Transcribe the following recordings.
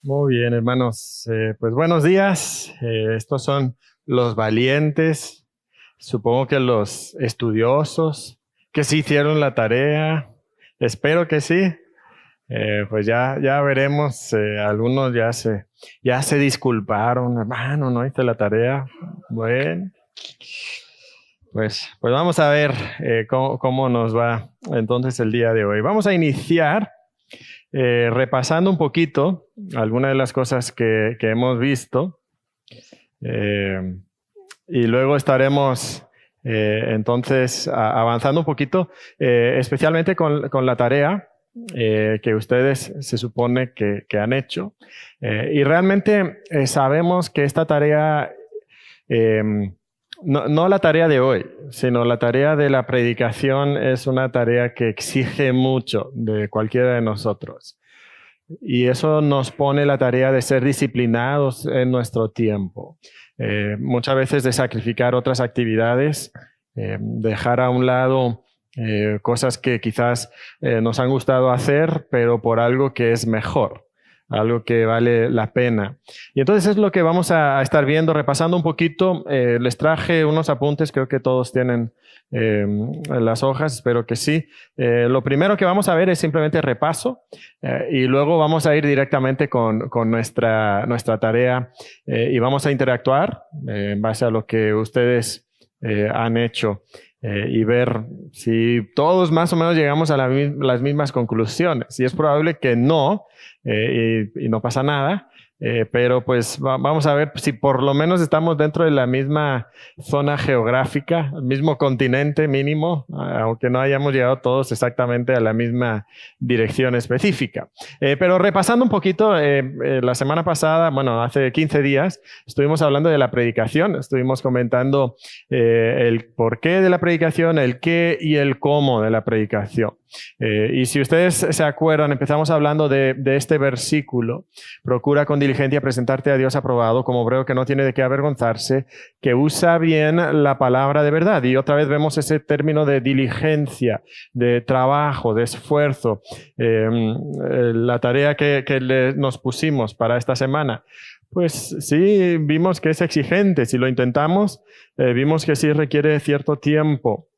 Muy bien, hermanos. Pues buenos días. Estos son los valientes, supongo que los estudiosos, que sí hicieron la tarea. Espero que sí. Pues ya veremos. Algunos ya se disculparon. Hermano, no hice la tarea. Bueno, pues vamos a ver cómo nos va entonces el día de hoy. Vamos a iniciar repasando un poquito algunas de las cosas que hemos visto eh, y luego estaremos entonces avanzando un poquito, especialmente con la tarea que ustedes se supone que han hecho. Y realmente sabemos que esta tarea no la tarea de hoy, sino la tarea de la predicación es una tarea que exige mucho de cualquiera de nosotros. Y eso nos pone la tarea de ser disciplinados en nuestro tiempo. Muchas veces de sacrificar otras actividades, dejar a un lado cosas que quizás nos han gustado hacer, pero por algo que es mejor, algo que vale la pena. Y entonces es lo que vamos a estar viendo, repasando un poquito. Les traje unos apuntes, creo que todos tienen las hojas, espero que sí. Lo primero que vamos a ver es simplemente repaso y luego vamos a ir directamente con nuestra tarea y vamos a interactuar en base a lo que ustedes han hecho. Y ver si todos más o menos llegamos a las mismas conclusiones. Y es probable que no, y no pasa nada, pero pues vamos a ver si por lo menos estamos dentro de la misma zona geográfica, el mismo continente mínimo, aunque no hayamos llegado todos exactamente a la misma dirección específica. Pero repasando un poquito, la semana pasada, bueno, hace 15 días, estuvimos hablando de la predicación, estuvimos comentando el porqué de la predicación, el qué y el cómo de la predicación. Y si ustedes se acuerdan, empezamos hablando de este versículo. Procura con diligencia presentarte a Dios aprobado, como obrero que no tiene de qué avergonzarse, que usa bien la palabra de verdad. Y otra vez vemos ese término de diligencia, de trabajo, de esfuerzo. La tarea que nos pusimos para esta semana. Pues sí, vimos que es exigente. Si lo intentamos, vimos que sí requiere cierto tiempo,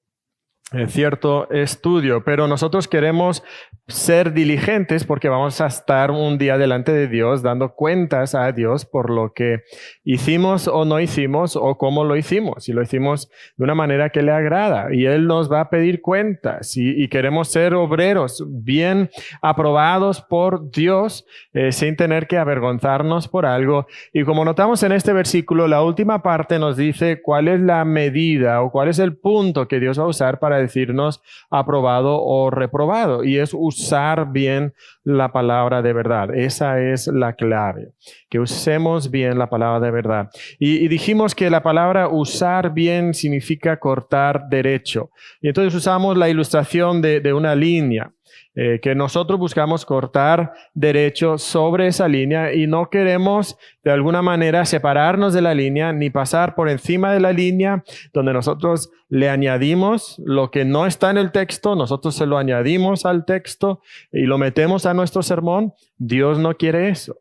cierto estudio, pero nosotros queremos ser diligentes porque vamos a estar un día delante de Dios dando cuentas a Dios por lo que hicimos o no hicimos o cómo lo hicimos. Si lo hicimos de una manera que le agrada y Él nos va a pedir cuentas y queremos ser obreros bien aprobados por Dios sin tener que avergonzarnos por algo. Y como notamos en este versículo, la última parte nos dice cuál es la medida o cuál es el punto que Dios va a usar para decirnos aprobado o reprobado, y es usar bien la palabra de verdad. Esa es la clave, que usemos bien la palabra de verdad. Y dijimos que la palabra usar bien significa cortar derecho. Y entonces usamos la ilustración de una línea. Que nosotros buscamos cortar derecho sobre esa línea y no queremos de alguna manera separarnos de la línea ni pasar por encima de la línea donde nosotros le añadimos lo que no está en el texto, nosotros se lo añadimos al texto y lo metemos a nuestro sermón. Dios no quiere eso.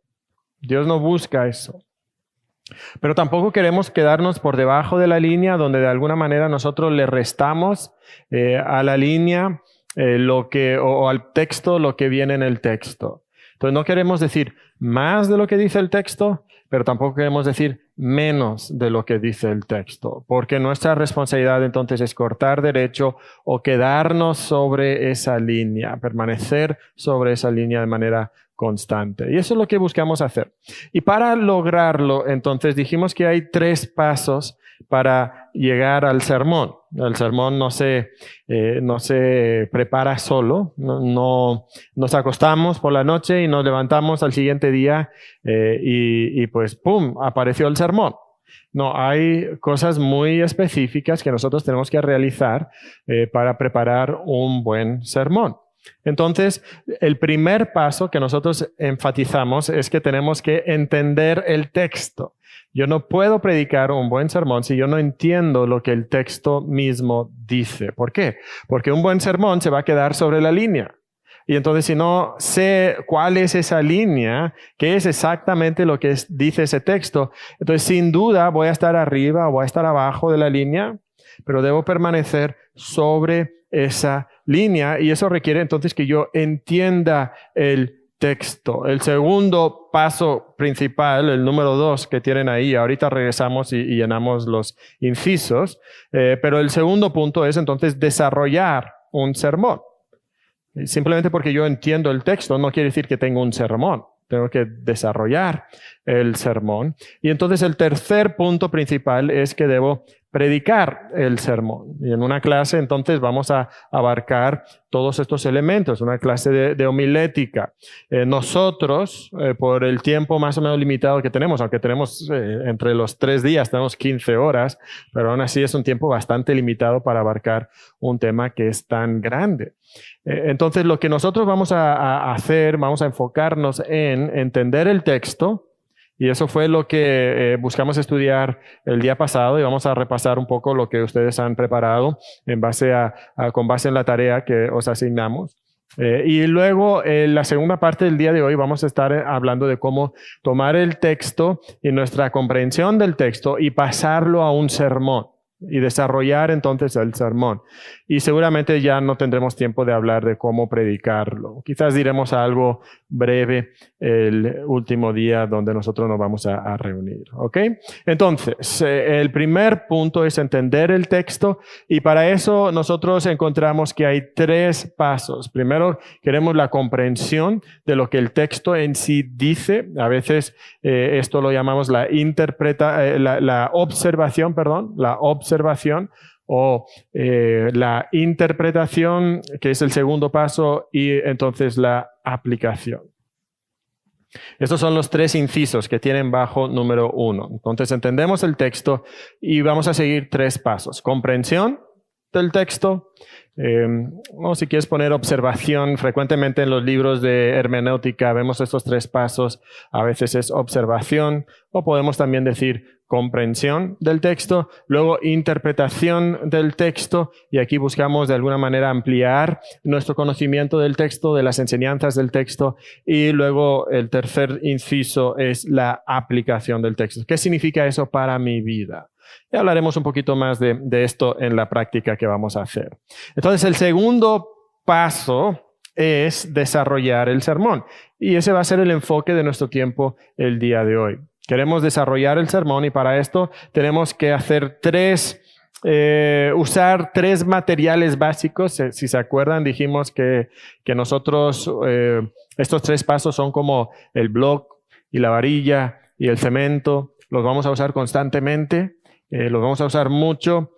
Dios no busca eso. Pero tampoco queremos quedarnos por debajo de la línea donde de alguna manera nosotros le restamos a la línea o al texto lo que viene en el texto. Entonces no queremos decir más de lo que dice el texto, pero tampoco queremos decir menos de lo que dice el texto, porque nuestra responsabilidad entonces es cortar derecho o quedarnos sobre esa línea, permanecer sobre esa línea de manera constante. Y eso es lo que buscamos hacer. Y para lograrlo, entonces dijimos que hay 3 pasos para llegar al sermón. El sermón no se prepara solo, no nos acostamos por la noche y nos levantamos al siguiente día y pues ¡pum!, apareció el sermón. No, hay cosas muy específicas que nosotros tenemos que realizar para preparar un buen sermón. Entonces, el primer paso que nosotros enfatizamos es que tenemos que entender el texto. Yo no puedo predicar un buen sermón si yo no entiendo lo que el texto mismo dice. ¿Por qué? Porque un buen sermón se va a quedar sobre la línea. Y entonces si no sé cuál es esa línea, qué es exactamente lo que dice ese texto, entonces sin duda voy a estar arriba o voy a estar abajo de la línea, pero debo permanecer sobre esa línea y eso requiere entonces que yo entienda el texto. El segundo paso principal, el número 2 que tienen ahí, ahorita regresamos y llenamos los incisos, pero el segundo punto es entonces desarrollar un sermón. Simplemente porque yo entiendo el texto no quiere decir que tengo un sermón. Tengo que desarrollar el sermón. Y entonces el tercer punto principal es que debo predicar el sermón. Y en una clase entonces vamos a abarcar todos estos elementos, una clase de homilética. Nosotros, por el tiempo más o menos limitado que tenemos, aunque tenemos entre los 3 días, tenemos 15 horas, pero aún así es un tiempo bastante limitado para abarcar un tema que es tan grande. Entonces lo que nosotros vamos a hacer, vamos a enfocarnos en entender el texto, y eso fue lo que buscamos estudiar el día pasado y vamos a repasar un poco lo que ustedes han preparado con base en la tarea que os asignamos. Y luego, en la segunda parte del día de hoy, vamos a estar hablando de cómo tomar el texto y nuestra comprensión del texto y pasarlo a un sermón y desarrollar entonces el sermón. Y seguramente ya no tendremos tiempo de hablar de cómo predicarlo. Quizás diremos algo breve el último día donde nosotros nos vamos a reunir. ¿Ok? Entonces, el primer punto es entender el texto y para eso nosotros encontramos que hay 3 pasos. Primero, queremos la comprensión de lo que el texto en sí dice. A veces esto lo llamamos la observación o la interpretación, que es el segundo paso, y entonces la aplicación. Estos son los 3 incisos que tienen bajo número 1. Entonces entendemos el texto y vamos a seguir 3 pasos. Comprensión del texto. O si quieres poner observación, frecuentemente en los libros de hermenéutica vemos estos 3 pasos. A veces es observación o podemos también decir comprensión del texto, luego interpretación del texto, y aquí buscamos de alguna manera ampliar nuestro conocimiento del texto, de las enseñanzas del texto, y luego el tercer inciso es la aplicación del texto. ¿Qué significa eso para mi vida? Ya hablaremos un poquito más de esto en la práctica que vamos a hacer. Entonces, el segundo paso es desarrollar el sermón, y ese va a ser el enfoque de nuestro tiempo el día de hoy. Queremos desarrollar el sermón y para esto tenemos que hacer usar 3 materiales básicos. Si se acuerdan, dijimos que nosotros, estos 3 pasos son como el bloc y la varilla y el cemento. Los vamos a usar constantemente, los vamos a usar mucho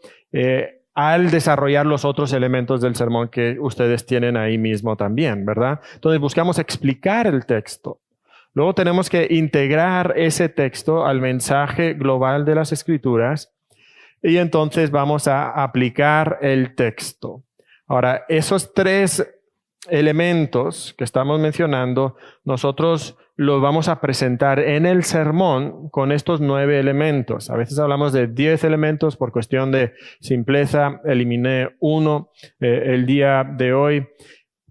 al desarrollar los otros elementos del sermón que ustedes tienen ahí mismo también, ¿verdad? Entonces buscamos explicar el texto. Luego tenemos que integrar ese texto al mensaje global de las Escrituras y entonces vamos a aplicar el texto. Ahora, esos 3 elementos que estamos mencionando, nosotros los vamos a presentar en el sermón con estos 9 elementos. A veces hablamos de 10 elementos por cuestión de simpleza. Eliminé 1 el día de hoy.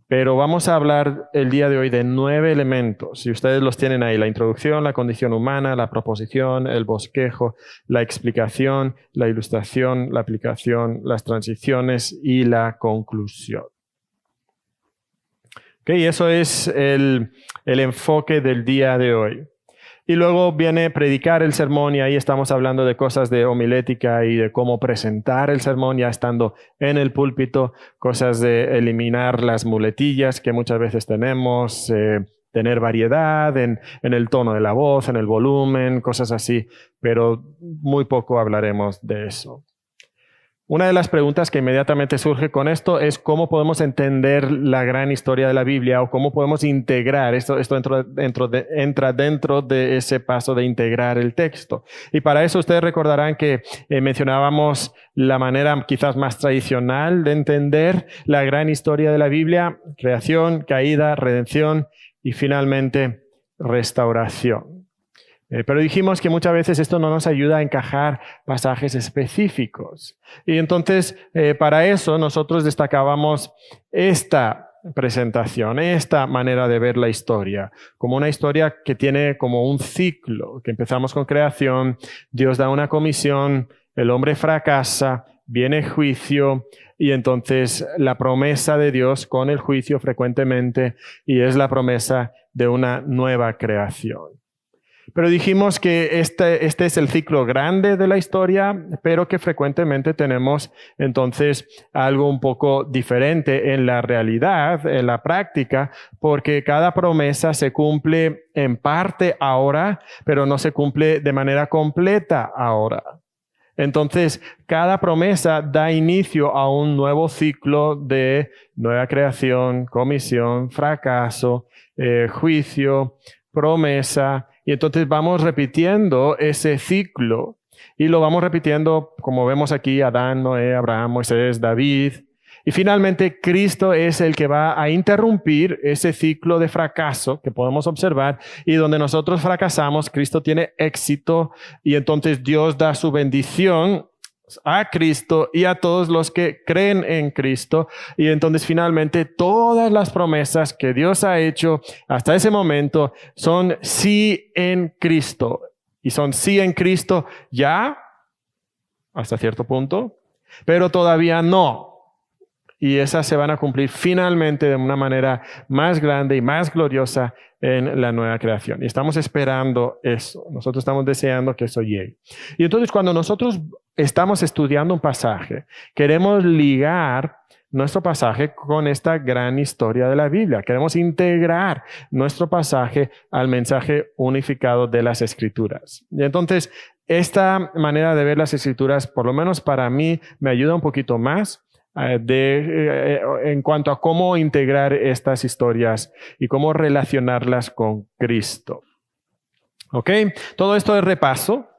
Pero vamos a hablar el día de hoy de 9 elementos, y ustedes los tienen ahí: la introducción, la condición humana, la proposición, el bosquejo, la explicación, la ilustración, la aplicación, las transiciones y la conclusión. Okay, eso es el enfoque del día de hoy. Y luego viene predicar el sermón, y ahí estamos hablando de cosas de homilética y de cómo presentar el sermón ya estando en el púlpito, cosas de eliminar las muletillas que muchas veces tenemos, tener variedad en el tono de la voz, en el volumen, cosas así, pero muy poco hablaremos de eso. Una de las preguntas que inmediatamente surge con esto es cómo podemos entender la gran historia de la Biblia o cómo podemos integrar esto entra dentro de ese paso de integrar el texto. Y para eso ustedes recordarán que mencionábamos la manera quizás más tradicional de entender la gran historia de la Biblia: creación, caída, redención y finalmente restauración. Pero dijimos que muchas veces esto no nos ayuda a encajar pasajes específicos. Y entonces, para eso nosotros destacábamos esta presentación, esta manera de ver la historia, como una historia que tiene como un ciclo, que empezamos con creación, Dios da una comisión, el hombre fracasa, viene juicio y entonces la promesa de Dios con el juicio frecuentemente y es la promesa de una nueva creación. Pero dijimos que este es el ciclo grande de la historia, pero que frecuentemente tenemos entonces algo un poco diferente en la realidad, en la práctica, porque cada promesa se cumple en parte ahora, pero no se cumple de manera completa ahora. Entonces, cada promesa da inicio a un nuevo ciclo de nueva creación, comisión, fracaso, juicio, promesa. Y entonces vamos repitiendo ese ciclo y lo vamos repitiendo como vemos aquí, Adán, Noé, Abraham, Moisés, David. Y finalmente Cristo es el que va a interrumpir ese ciclo de fracaso que podemos observar y donde nosotros fracasamos, Cristo tiene éxito y entonces Dios da su bendición a Cristo y a todos los que creen en Cristo. Y entonces finalmente todas las promesas que Dios ha hecho hasta ese momento son sí en Cristo. Y son sí en Cristo ya, hasta cierto punto, pero todavía no. Y esas se van a cumplir finalmente de una manera más grande y más gloriosa en la nueva creación. Y estamos esperando eso. Nosotros estamos deseando que eso llegue. Y entonces cuando nosotros estamos estudiando un pasaje, queremos ligar nuestro pasaje con esta gran historia de la Biblia. Queremos integrar nuestro pasaje al mensaje unificado de las Escrituras. Y entonces esta manera de ver las Escrituras, por lo menos para mí, me ayuda un poquito más en cuanto a cómo integrar estas historias y cómo relacionarlas con Cristo. ¿Ok? Todo esto es repaso.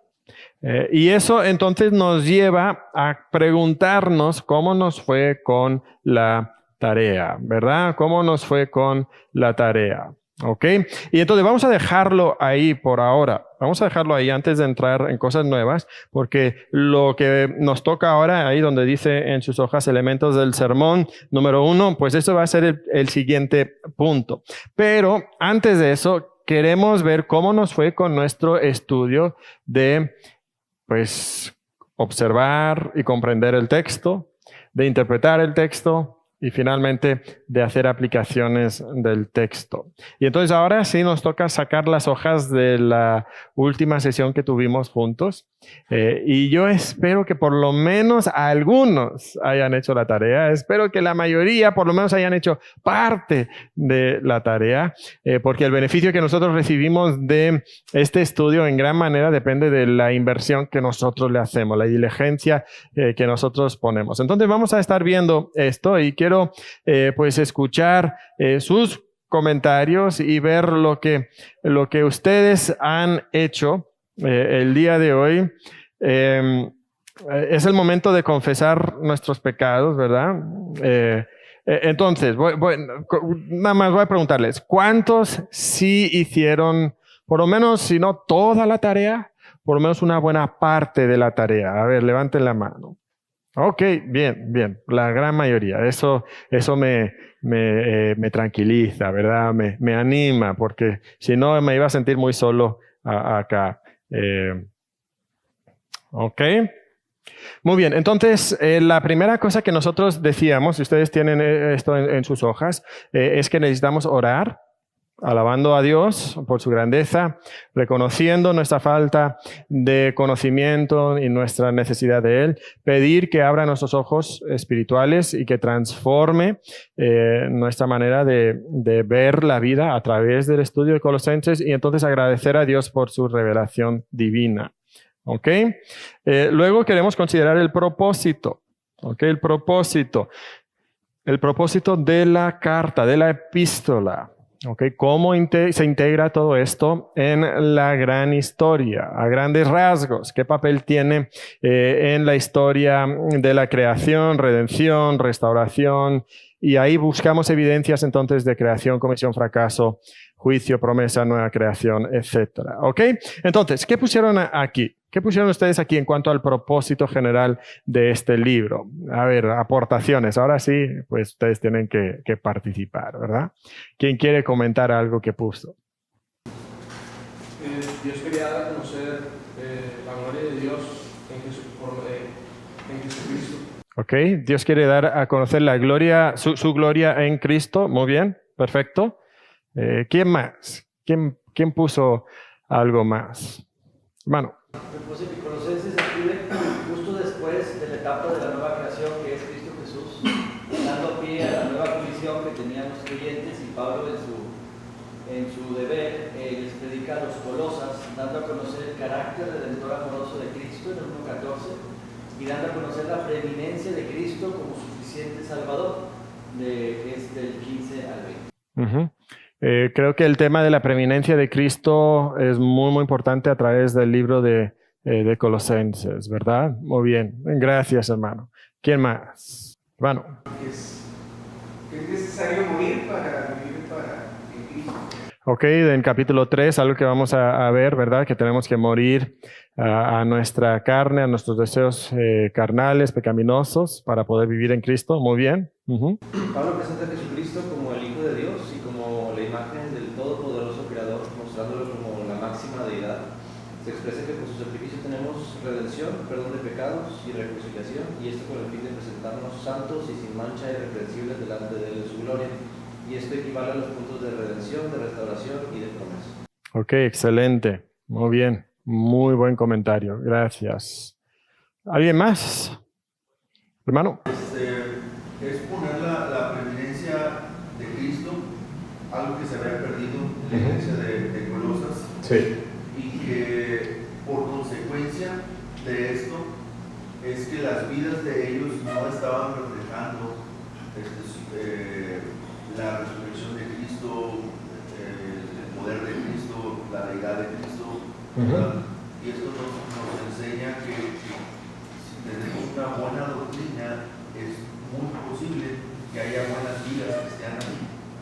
Y eso entonces nos lleva a preguntarnos cómo nos fue con la tarea, ¿verdad? ¿Cómo nos fue con la tarea? ¿Ok? Y entonces vamos a dejarlo ahí por ahora. Vamos a dejarlo ahí antes de entrar en cosas nuevas, porque lo que nos toca ahora, ahí donde dice en sus hojas elementos del sermón, número 1, pues eso va a ser el siguiente punto. Pero antes de eso, queremos ver cómo nos fue con nuestro estudio de, pues, observar y comprender el texto, de interpretar el texto, y finalmente de hacer aplicaciones del texto. Y entonces ahora sí nos toca sacar las hojas de la última sesión que tuvimos juntos. Y yo espero que por lo menos algunos hayan hecho la tarea. Espero que la mayoría por lo menos hayan hecho parte de la tarea. Porque el beneficio que nosotros recibimos de este estudio en gran manera depende de la inversión que nosotros le hacemos, la diligencia que nosotros ponemos. Entonces vamos a estar viendo esto y quiero pues escuchar sus comentarios y ver lo que ustedes han hecho el día de hoy. Es el momento de confesar nuestros pecados, ¿verdad? Entonces, nada más voy a preguntarles, ¿cuántos sí hicieron, por lo menos, si no toda la tarea, por lo menos una buena parte de la tarea? A ver, levanten la mano. Ok, bien, la gran mayoría. Eso me tranquiliza, ¿verdad? Me anima, porque si no me iba a sentir muy solo acá. Ok. Muy bien, entonces la primera cosa que nosotros decíamos, si ustedes tienen esto en sus hojas, es que necesitamos orar, alabando a Dios por su grandeza, reconociendo nuestra falta de conocimiento y nuestra necesidad de Él, pedir que abra nuestros ojos espirituales y que transforme nuestra manera de ver la vida a través del estudio de Colosenses y entonces agradecer a Dios por su revelación divina. ¿Ok? Luego queremos considerar el propósito. ¿Ok? El propósito de la carta, de la epístola. Okay, ¿cómo se integra todo esto en la gran historia? A grandes rasgos, ¿qué papel tiene en la historia de la creación, redención, restauración? Y ahí buscamos evidencias entonces de creación, comisión, fracaso, juicio, promesa, nueva creación, etc. ¿Ok? Entonces, ¿qué pusieron aquí? ¿Qué pusieron ustedes aquí en cuanto al propósito general de este libro? A ver, aportaciones. Ahora sí, pues ustedes tienen que participar, ¿verdad? ¿Quién quiere comentar algo que puso? Dios quería dar a conocer la gloria de Dios en Jesucristo. Ok, Dios quiere dar a conocer la gloria, su gloria en Cristo. Muy bien, perfecto. ¿Quién más? ¿Quién puso algo más? Hermano. Propósito y Colosenses escribe justo después de la etapa de la nueva creación que es Cristo Jesús, dando pie a la nueva comisión que tenían los creyentes, y Pablo en su deber les predica a los Colosas, dando a conocer el carácter redentor amoroso de Cristo en el 1:14, y dando a conocer la preeminencia de Cristo como suficiente Salvador, del 15 al 20. Creo que el tema de la preeminencia de Cristo es muy, muy importante a través del libro de Colosenses, ¿verdad? Muy bien. Gracias, hermano. ¿Quién más? Hermano. Es necesario morir para vivir en Cristo. Ok, en capítulo 3, algo que vamos a ver, ¿verdad? Que tenemos que morir a nuestra carne, a nuestros deseos carnales, pecaminosos, para poder vivir en Cristo. Muy bien. Pablo presenta a Jesucristo como el Hijo de Dios y como la imagen del Todopoderoso Creador, mostrándolo como la máxima deidad. Se expresa que por su sacrificio tenemos redención, perdón de pecados y reconciliación, y esto con el fin de presentarnos santos y sin mancha y irreprensibles delante de Él en su gloria. Y esto equivale a los puntos de redención, de restauración y de promesa. Ok, excelente. Muy bien. Muy buen comentario. Gracias. ¿Alguien más? Hermano. Es poner la preeminencia de Cristo, algo que se había perdido en la iglesia de Colosas. Sí. Y que por consecuencia de esto es que las vidas de ellos no estaban reflejando la resurrección de Cristo, el poder de Cristo, la deidad de Cristo. Y esto nos enseña que si tenemos una buena doctrina, es muy posible que haya buenas vidas cristianas,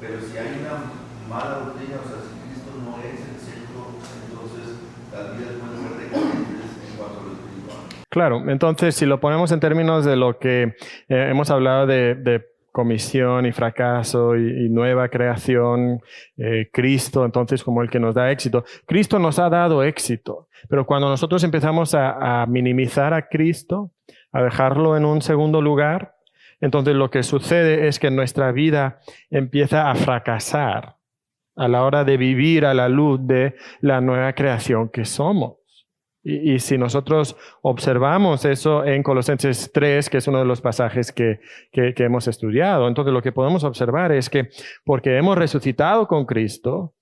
pero si hay una mala doctrina, o sea, si Cristo no es el centro, entonces las vidas pueden ser decadentes en cuanto a lo espiritual. Claro, entonces si lo ponemos en términos de lo que hemos hablado de comisión y fracaso y nueva creación, Cristo entonces como el que nos da éxito. Cristo nos ha dado éxito, pero cuando nosotros empezamos a minimizar a Cristo, a dejarlo en un segundo lugar, entonces lo que sucede es que nuestra vida empieza a fracasar a la hora de vivir a la luz de la nueva creación que somos. Y si nosotros observamos eso en Colosenses 3, que es uno de los pasajes que hemos estudiado, entonces lo que podemos observar es que porque hemos resucitado con Cristo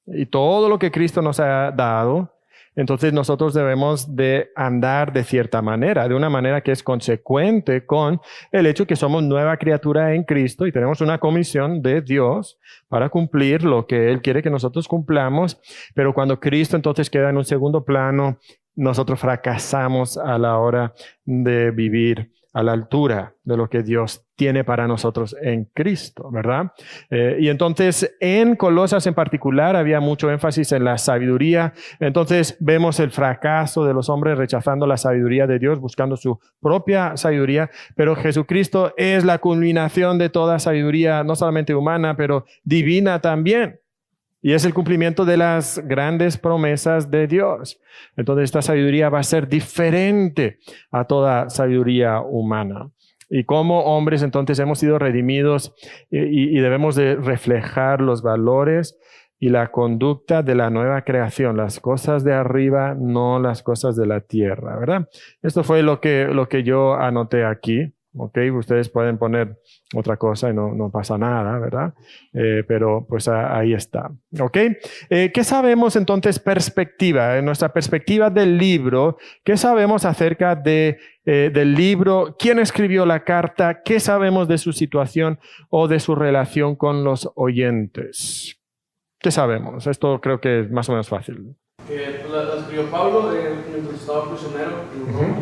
y todo lo que Cristo nos ha dado, entonces nosotros debemos de andar de cierta manera, de una manera que es consecuente con el hecho que somos nueva criatura en Cristo y tenemos una comisión de Dios para cumplir lo que Él quiere que nosotros cumplamos, pero cuando Cristo entonces queda en un segundo plano, nosotros fracasamos a la hora de vivir a la altura de lo que Dios tiene para nosotros en Cristo, ¿verdad? Y entonces en Colosas en particular había mucho énfasis en la sabiduría. Entonces vemos el fracaso de los hombres rechazando la sabiduría de Dios, buscando su propia sabiduría, pero Jesucristo es la culminación de toda sabiduría, no solamente humana, pero divina también. Y es el cumplimiento de las grandes promesas de Dios. Entonces esta sabiduría va a ser diferente a toda sabiduría humana. Y como hombres entonces hemos sido redimidos y debemos de reflejar los valores y la conducta de la nueva creación. Las cosas de arriba, no las cosas de la tierra, ¿verdad? Esto fue lo que yo anoté aquí. Ok, ustedes pueden poner otra cosa y no pasa nada, ¿verdad? Pero pues ahí está. Ok, ¿qué sabemos entonces perspectiva? En nuestra perspectiva del libro, ¿qué sabemos acerca del libro? ¿Quién escribió la carta? ¿Qué sabemos de su situación o de su relación con los oyentes? ¿Qué sabemos? Esto creo que es más o menos fácil. Que la escribió Pablo mientras estaba prisionero en Roma.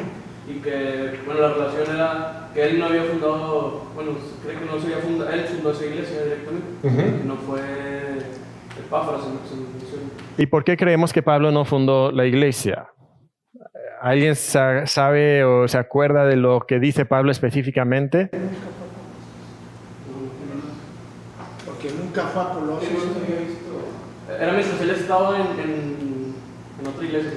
Y que, bueno, la relación era que él no había fundado, bueno, cree que no se había fundado, él fundó esa iglesia directamente, no fue Epáfras en esa misión. ¿Y por qué creemos que Pablo no fundó la iglesia? ¿Alguien sabe o se acuerda de lo que dice Pablo específicamente? Porque nunca fue a Colosas. Era mientras él estaba en otra iglesia.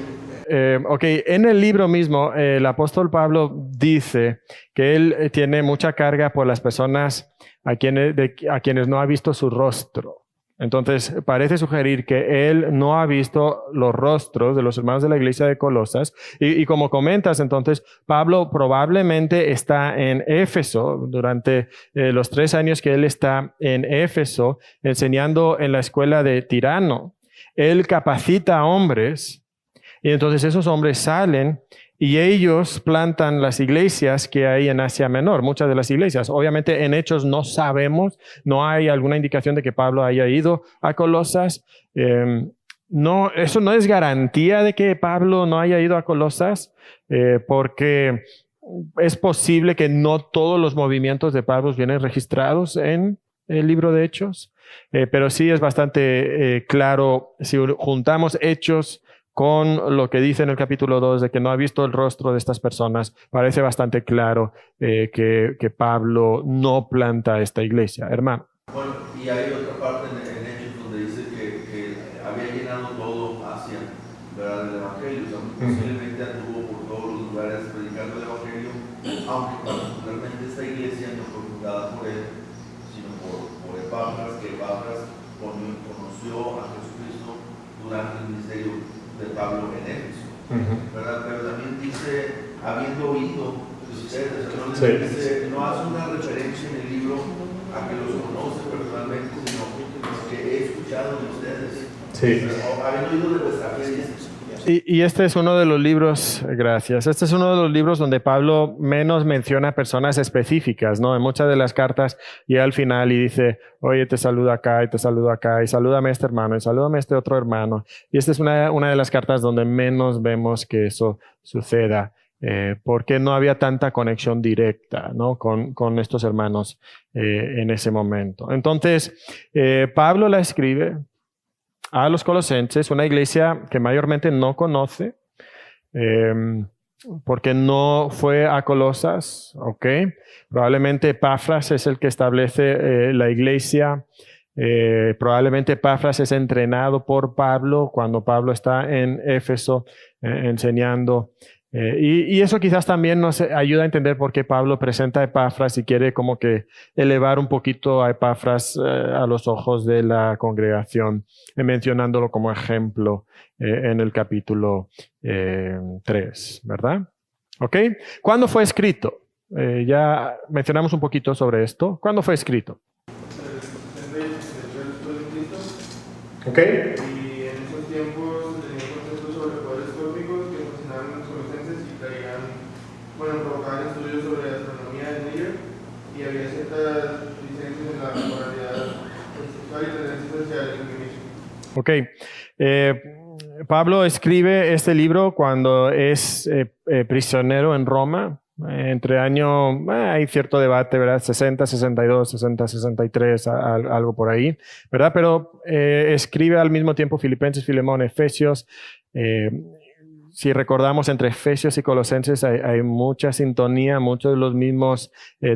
Ok, en el libro mismo, el apóstol Pablo dice que él tiene mucha carga por las personas a quienes no ha visto su rostro. Entonces, parece sugerir que él no ha visto los rostros de los hermanos de la iglesia de Colosas. Y como comentas, entonces, Pablo probablemente está en Éfeso durante los 3 años que él está en Éfeso, enseñando en la escuela de Tirano. Él capacita a hombres, y entonces esos hombres salen y ellos plantan las iglesias que hay en Asia Menor, muchas de las iglesias. Obviamente en Hechos no sabemos, no hay alguna indicación de que Pablo haya ido a Colosas. No, eso no es garantía de que Pablo no haya ido a Colosas, porque es posible que no todos los movimientos de Pablo vienen registrados en el libro de Hechos, pero sí es bastante claro, si juntamos Hechos con lo que dice en el capítulo 2 de que no ha visto el rostro de estas personas, parece bastante claro que Pablo no planta esta iglesia, hermano. Bueno, y hay otra parte en Hechos donde dice que había llenado todo Asia, ¿verdad?, del Evangelio. O sea, posiblemente anduvo por todos los lugares predicando el Evangelio, aunque particularmente esta iglesia no fue fundada por él, sino por Epafras, que Epafras conoció a Jesucristo durante el ministerio de Pablo en Éfeso, ¿verdad? Pero también dice, habiendo oído de ustedes, dice, no hace una referencia en el libro a que los conoce personalmente, sino que he escuchado de ustedes. Sí. Habiendo oído de vuestra fe, dice. Y este es uno de los libros, gracias, este es uno de los libros donde Pablo menos menciona personas específicas, ¿no? En muchas de las cartas llega al final y dice, oye, te saludo acá y te saludo acá y salúdame a este hermano y salúdame a este otro hermano. Y esta es una de las cartas donde menos vemos que eso suceda, porque no había tanta conexión directa, ¿no?, con estos hermanos en ese momento. Entonces, Pablo la escribe a los colosenses, una iglesia que mayormente no conoce, porque no fue a Colosas, ¿ok? Probablemente Epafras es el que establece la iglesia. Probablemente Epafras es entrenado por Pablo cuando Pablo está en Éfeso enseñando. Y eso quizás también nos ayuda a entender por qué Pablo presenta a Epafras y quiere como que elevar un poquito a Epafras a los ojos de la congregación, mencionándolo como ejemplo en el capítulo 3, ¿verdad? ¿Ok? ¿Cuándo fue escrito? Ya mencionamos un poquito sobre esto. ¿Cuándo fue escrito? ¿Ok? Y en esos tiempos se tenían conceptos sobre poderes cósmicos que fascinaban a los colosenses y provocaban estudios sobre astronomía en ello, y había ciertas licencias en la moralidad sexual y tendencias hacia el feminismo. Ok. Pablo escribe este libro cuando es prisionero en Roma. Entre años, hay cierto debate, ¿verdad? 60, 62, 60, 63, algo por ahí, ¿verdad? Pero escribe al mismo tiempo Filipenses, Filemón, Efesios. Si recordamos, entre Efesios y Colosenses hay mucha sintonía, muchos de los mismos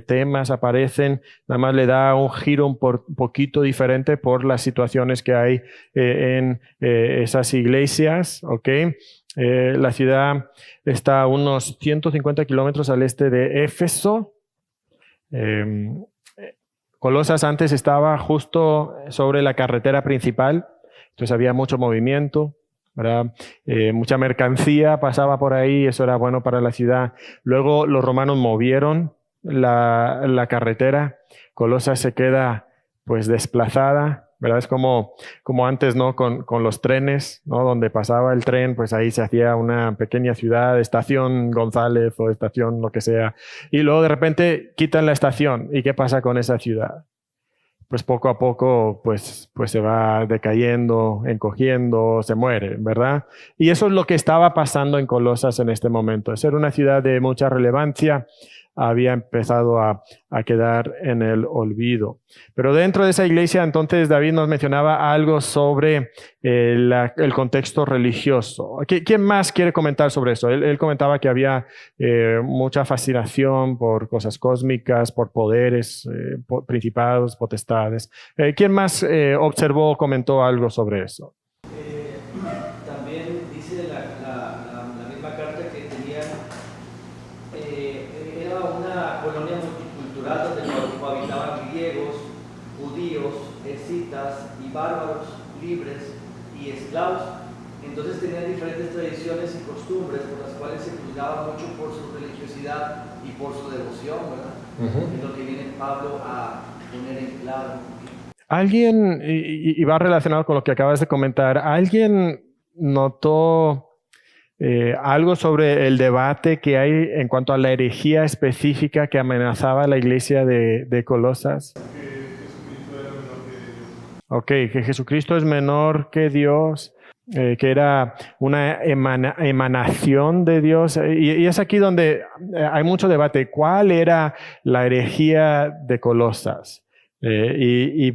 temas aparecen, nada más le da un giro un poquito diferente por las situaciones que hay en esas iglesias, ¿ok? La ciudad está a unos 150 kilómetros al este de Éfeso. Colosas antes estaba justo sobre la carretera principal, entonces había mucho movimiento, ¿verdad? Mucha mercancía pasaba por ahí, eso era bueno para la ciudad. Luego los romanos movieron la carretera, Colosas se queda pues desplazada, ¿verdad? Es como antes, ¿no? Con los trenes, ¿no? Donde pasaba el tren, pues ahí se hacía una pequeña ciudad, estación González o estación lo que sea. Y luego de repente quitan la estación. ¿Y qué pasa con esa ciudad? Pues poco a poco pues se va decayendo, encogiendo, se muere, ¿verdad? Y eso es lo que estaba pasando en Colosas en este momento. Era una ciudad de mucha relevancia, había empezado a quedar en el olvido. Pero dentro de esa iglesia, entonces, David nos mencionaba algo sobre el contexto religioso. ¿Quién más quiere comentar sobre eso? Él comentaba que había mucha fascinación por cosas cósmicas, por poderes, principados, potestades. ¿Quién más observó o comentó algo sobre eso? También dice la misma carta que tenían, era una colonia multicultural donde cohabitaban griegos, judíos, escitas y bárbaros, libres y esclavos. Entonces tenían diferentes tradiciones y costumbres por las cuales se juzgaba mucho por su religiosidad y por su devoción, ¿verdad? Es lo que viene Pablo a poner en claro. Alguien, y va relacionado con lo que acabas de comentar, ¿alguien notó algo sobre el debate que hay en cuanto a la herejía específica que amenazaba a la iglesia de Colosas? Ok, que Jesucristo es menor que Dios, que era una emanación de Dios. Y es aquí donde hay mucho debate. ¿Cuál era la herejía de Colosas? Y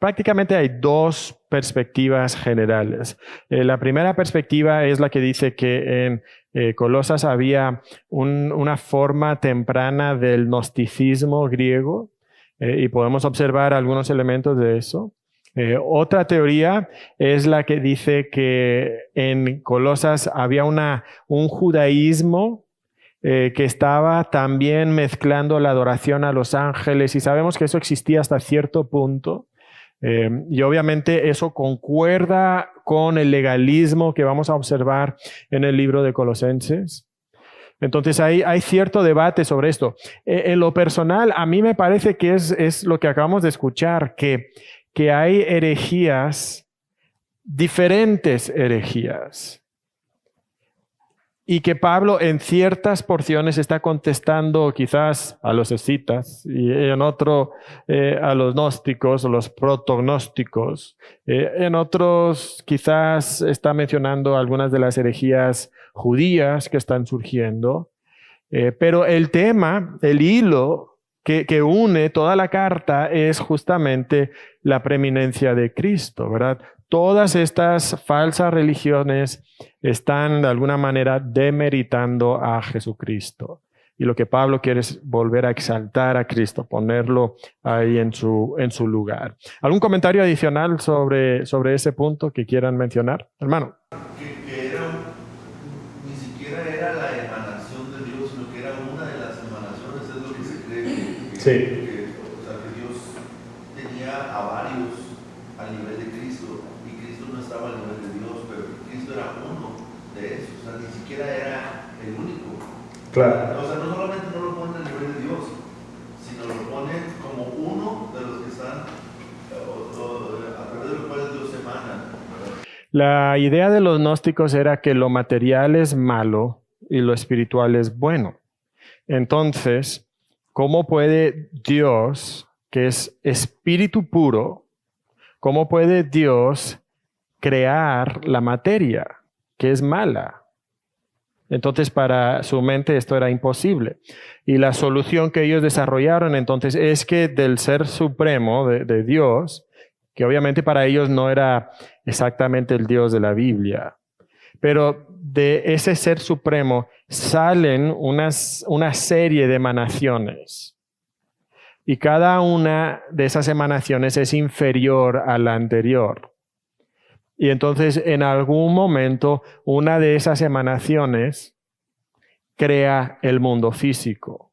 prácticamente hay dos perspectivas generales. La primera perspectiva es la que dice que en Colosas había una forma temprana del gnosticismo griego, y podemos observar algunos elementos de eso. Otra teoría es la que dice que en Colosas había un judaísmo que estaba también mezclando la adoración a los ángeles, y sabemos que eso existía hasta cierto punto. Y obviamente eso concuerda con el legalismo que vamos a observar en el libro de Colosenses. Entonces hay cierto debate sobre esto. En lo personal, a mí me parece que es lo que acabamos de escuchar, que hay herejías, diferentes herejías, y que Pablo en ciertas porciones está contestando quizás a los escitas y en otro a los gnósticos o los protognósticos. En otros quizás está mencionando algunas de las herejías judías que están surgiendo. Pero el tema, el hilo que une toda la carta es justamente la preeminencia de Cristo, ¿verdad? Todas estas falsas religiones están de alguna manera demeritando a Jesucristo. Y lo que Pablo quiere es volver a exaltar a Cristo, ponerlo ahí en su lugar. ¿Algún comentario adicional sobre ese punto que quieran mencionar, hermano? Que ni siquiera era la emanación de Dios, sino que era una de las emanaciones, es lo que se cree. Sí. O sea, que Dios tenía a varios al nivel de Cristo, y Cristo no estaba al nivel de Dios, pero Cristo era uno de esos, o sea, ni siquiera era el único. Claro. O sea, no solamente no lo ponen al nivel de Dios, sino lo ponen como uno de los que están a través de los cuales Dios emana. La idea de los gnósticos era que lo material es malo y lo espiritual es bueno. Entonces, ¿cómo puede Dios, que es espíritu puro, cómo puede Dios crear la materia, que es mala? Entonces, para su mente esto era imposible. Y la solución que ellos desarrollaron entonces es que del Ser Supremo, de Dios, que obviamente para ellos no era exactamente el Dios de la Biblia, pero de ese Ser Supremo salen una serie de emanaciones. Y cada una de esas emanaciones es inferior a la anterior. Y entonces en algún momento una de esas emanaciones crea el mundo físico.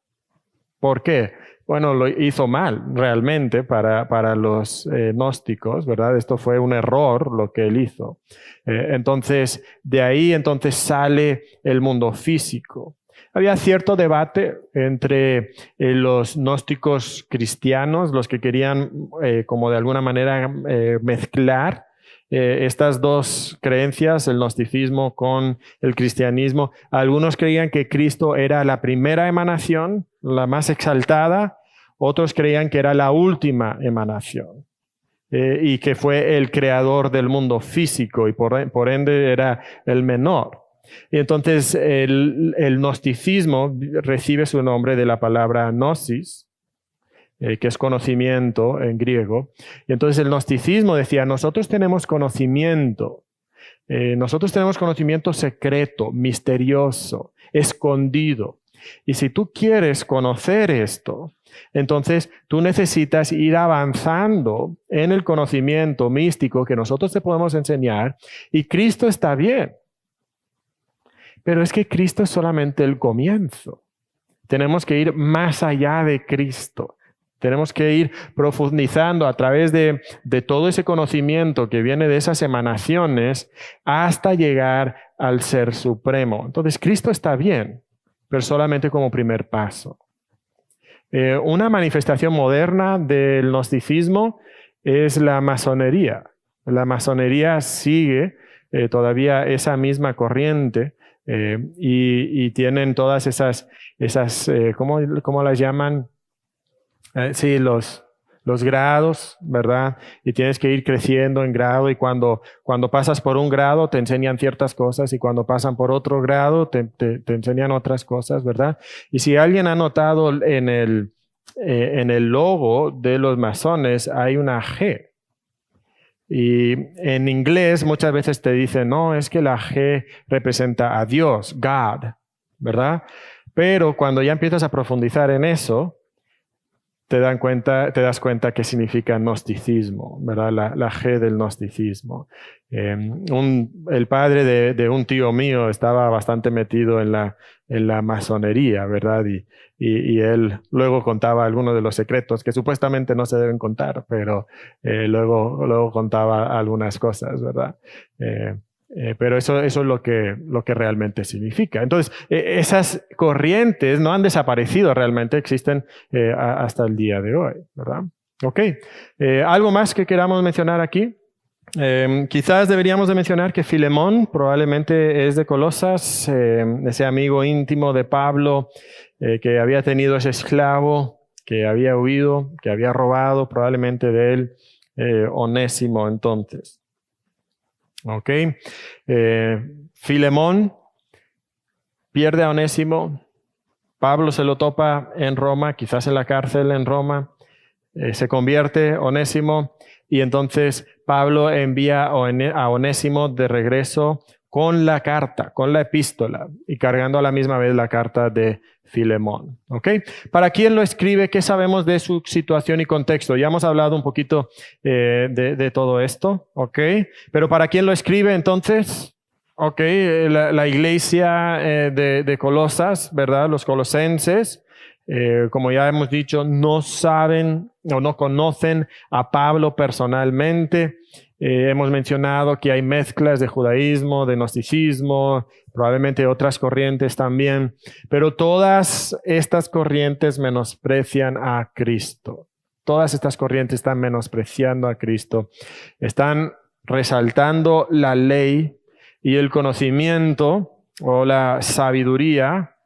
¿Por qué? Bueno, lo hizo mal realmente para los gnósticos, ¿verdad? Esto fue un error lo que él hizo. Entonces, de ahí entonces sale el mundo físico. Había cierto debate entre los gnósticos cristianos, los que querían como de alguna manera mezclar estas dos creencias, el gnosticismo con el cristianismo. Algunos creían que Cristo era la primera emanación, la más exaltada. Otros creían que era la última emanación y que fue el creador del mundo físico y por ende era el menor. Y entonces el gnosticismo recibe su nombre de la palabra gnosis, que es conocimiento en griego. Y entonces el gnosticismo decía, nosotros tenemos conocimiento secreto, misterioso, escondido. Y si tú quieres conocer esto, entonces tú necesitas ir avanzando en el conocimiento místico que nosotros te podemos enseñar, y Cristo está bien. Pero es que Cristo es solamente el comienzo. Tenemos que ir más allá de Cristo. Tenemos que ir profundizando a través de todo ese conocimiento que viene de esas emanaciones hasta llegar al Ser Supremo. Entonces, Cristo está bien, pero solamente como primer paso. Una manifestación moderna del gnosticismo es la masonería. La masonería sigue todavía esa misma corriente y tienen todas esas ¿cómo las llaman? Sí, los grados, ¿verdad? Y tienes que ir creciendo en grado, y cuando pasas por un grado te enseñan ciertas cosas, y cuando pasan por otro grado te enseñan otras cosas, ¿verdad? Y si alguien ha notado en el logo de los masones hay una G. Y en inglés muchas veces te dicen, no, es que la G representa a Dios, God, ¿verdad? Pero cuando ya empiezas a profundizar en eso, te das cuenta que significa gnosticismo, ¿verdad? La G del gnosticismo. El padre de un tío mío estaba bastante metido en la masonería, ¿verdad? Y él luego contaba algunos de los secretos que supuestamente no se deben contar, pero luego contaba algunas cosas, ¿verdad? Pero eso es lo que realmente significa. Entonces, esas corrientes no han desaparecido realmente, existen hasta el día de hoy, ¿verdad? Ok. ¿Algo más que queramos mencionar aquí? Quizás deberíamos de mencionar que Filemón probablemente es de Colosas, ese amigo íntimo de Pablo que había tenido ese esclavo, que había huido, que había robado probablemente de él, Onésimo entonces. Ok. Filemón pierde a Onésimo. Pablo se lo topa en Roma, quizás en la cárcel en Roma. Se convierte Onésimo, y entonces Pablo envía a Onésimo de regreso con la carta, con la epístola, y cargando a la misma vez la carta de Filemón. ¿Ok? ¿Para quién lo escribe? ¿Qué sabemos de su situación y contexto? Ya hemos hablado un poquito de todo esto. ¿Ok? Pero ¿para quién lo escribe entonces? ¿Ok? La iglesia de Colosas, ¿verdad? Los colosenses, como ya hemos dicho, no saben o no conocen a Pablo personalmente. Hemos mencionado que hay mezclas de judaísmo, de gnosticismo, probablemente otras corrientes también, pero todas estas corrientes menosprecian a Cristo. Todas estas corrientes están menospreciando a Cristo. Están resaltando la ley y el conocimiento o la sabiduría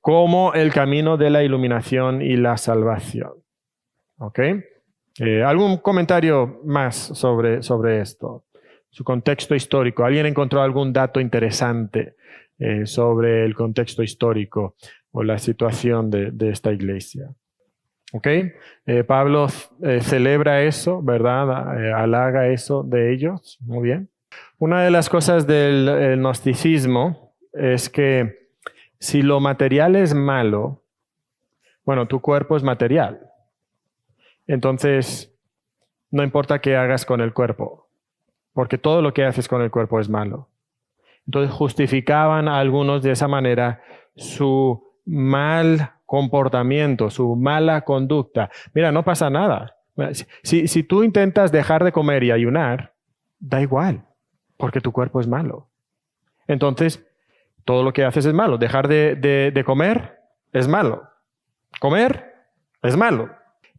como el camino de la iluminación y la salvación. ¿Ok? ¿Algún comentario más sobre esto? Su contexto histórico. ¿Alguien encontró algún dato interesante sobre el contexto histórico o la situación de esta iglesia? ¿Ok? Pablo celebra eso, ¿verdad? Halaga eso de ellos. Muy bien. Una de las cosas del gnosticismo es que si lo material es malo, bueno, tu cuerpo es material. Entonces, no importa qué hagas con el cuerpo, porque todo lo que haces con el cuerpo es malo. Entonces, justificaban a algunos de esa manera su mal comportamiento, su mala conducta. Mira, no pasa nada. Si tú intentas dejar de comer y ayunar, da igual, porque tu cuerpo es malo. Entonces, todo lo que haces es malo. Dejar de comer es malo. Comer es malo.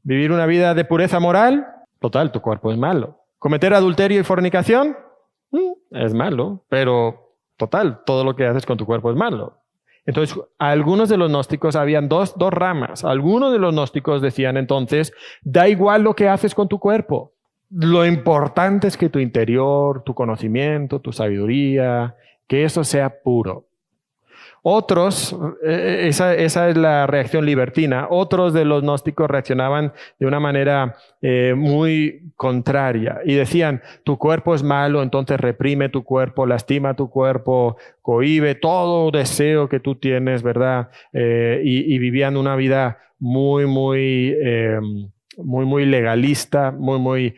Vivir una vida de pureza moral, total, tu cuerpo es malo. Cometer adulterio y fornicación, es malo, pero total, todo lo que haces con tu cuerpo es malo. Entonces, algunos de los gnósticos, habían dos ramas. Algunos de los gnósticos decían entonces, da igual lo que haces con tu cuerpo. lo importante es que tu interior, tu conocimiento, tu sabiduría, que eso sea puro. Otros, esa es la reacción libertina, otros de los gnósticos reaccionaban de una manera muy contraria y decían, tu cuerpo es malo, entonces reprime tu cuerpo, lastima tu cuerpo, cohíbe todo deseo que tú tienes, ¿verdad? Y vivían una vida muy legalista, muy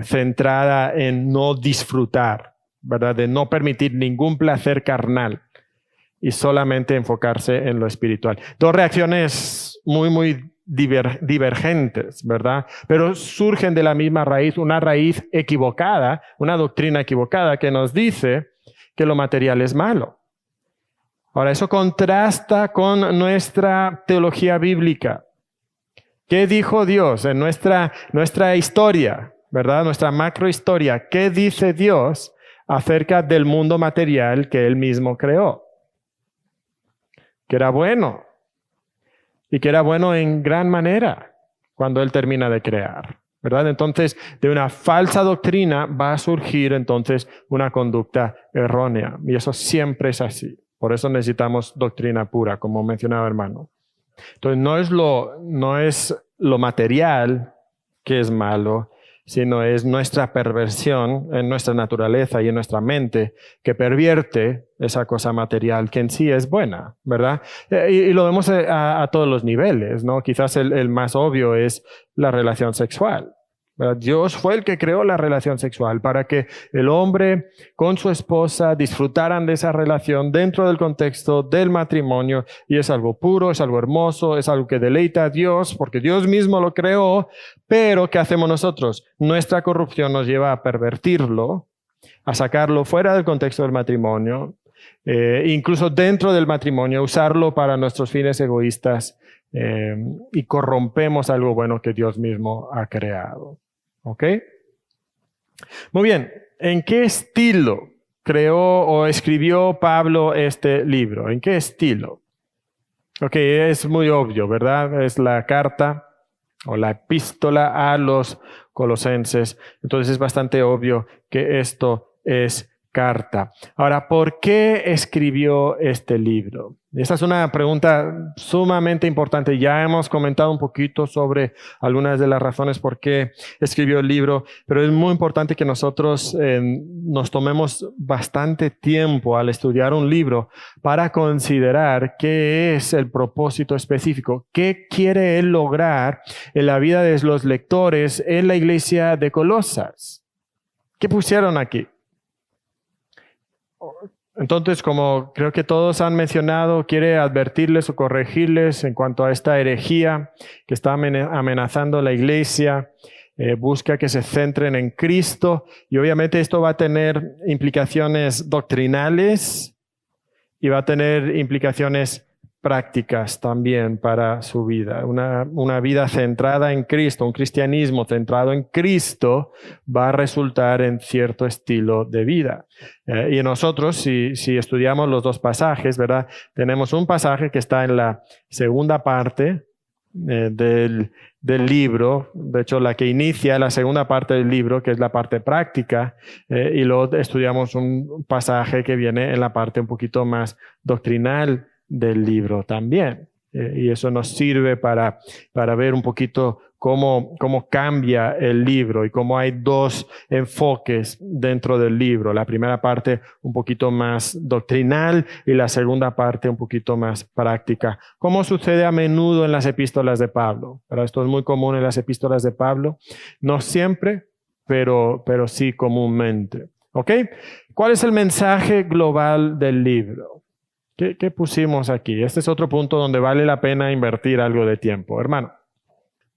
centrada en no disfrutar, ¿verdad? De no permitir ningún placer carnal y solamente enfocarse en lo espiritual. Dos reacciones muy divergentes, ¿verdad? Pero surgen de la misma raíz, una raíz equivocada, una doctrina equivocada que nos dice que lo material es malo. Ahora, eso contrasta con nuestra teología bíblica. ¿Qué dijo Dios en nuestra historia, ¿verdad? Nuestra macrohistoria. ¿Qué dice Dios acerca del mundo material que Él mismo creó? Que era bueno. Y que era bueno en gran manera cuando Él termina de crear, ¿verdad? Entonces, de una falsa doctrina va a surgir entonces una conducta errónea. Y eso siempre es así. Por eso necesitamos doctrina pura, como mencionaba hermano. Entonces, no es lo material que es malo, sino es nuestra perversión en nuestra naturaleza y en nuestra mente que pervierte esa cosa material que en sí es buena, ¿verdad? Y lo vemos a todos los niveles, ¿no? Quizás el más obvio es la relación sexual, ¿verdad? Dios fue el que creó la relación sexual para que el hombre con su esposa disfrutaran de esa relación dentro del contexto del matrimonio, y es algo puro, es algo hermoso, es algo que deleita a Dios porque Dios mismo lo creó. Pero ¿qué hacemos nosotros? Nuestra corrupción nos lleva a pervertirlo, a sacarlo fuera del contexto del matrimonio, incluso dentro del matrimonio, usarlo para nuestros fines egoístas, y corrompemos algo bueno que Dios mismo ha creado. ¿Ok? Muy bien. ¿En qué estilo creó o escribió Pablo este libro? ¿En qué estilo? Ok, es muy obvio, ¿verdad? Es la carta o la epístola a los Colosenses. Entonces es bastante obvio que esto es carta. Ahora, ¿por qué escribió este libro? Esta es una pregunta sumamente importante. Ya hemos comentado un poquito sobre algunas de las razones por qué escribió el libro, pero es muy importante que nosotros nos tomemos bastante tiempo al estudiar un libro para considerar qué es el propósito específico, qué quiere él lograr en la vida de los lectores en la iglesia de Colosas. ¿Qué pusieron aquí? Entonces, como creo que todos han mencionado, quiere advertirles o corregirles en cuanto a esta herejía que está amenazando la iglesia. Busca que se centren en Cristo, y obviamente esto va a tener implicaciones doctrinales y va a tener implicaciones prácticas también para su vida. Una vida centrada en Cristo, un cristianismo centrado en Cristo va a resultar en cierto estilo de vida. Y nosotros, si estudiamos los dos pasajes, ¿verdad? Tenemos un pasaje que está en la segunda parte del libro, de hecho la que inicia la segunda parte del libro, que es la parte práctica, y luego estudiamos un pasaje que viene en la parte un poquito más doctrinal del libro también. Y eso nos sirve para ver un poquito cómo cambia el libro y cómo hay dos enfoques dentro del libro. La primera parte un poquito más doctrinal y la segunda parte un poquito más práctica. Como sucede a menudo en las epístolas de Pablo. Pero esto es muy común en las epístolas de Pablo. No siempre, pero sí comúnmente. ¿Ok? ¿Cuál es el mensaje global del libro? ¿Qué pusimos aquí? Este es otro punto donde vale la pena invertir algo de tiempo, hermano.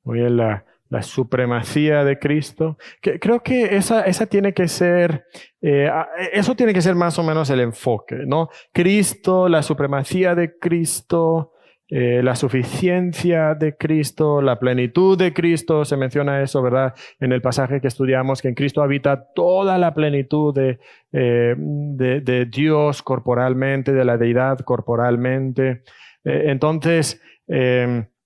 Muy bien, la supremacía de Cristo. Creo que esa tiene que ser, eso tiene que ser más o menos el enfoque, ¿no? Cristo, la supremacía de Cristo, la suficiencia de Cristo, la plenitud de Cristo, se menciona eso, ¿verdad? En el pasaje que estudiamos, que en Cristo habita toda la plenitud de Dios corporalmente, de la deidad corporalmente. Entonces,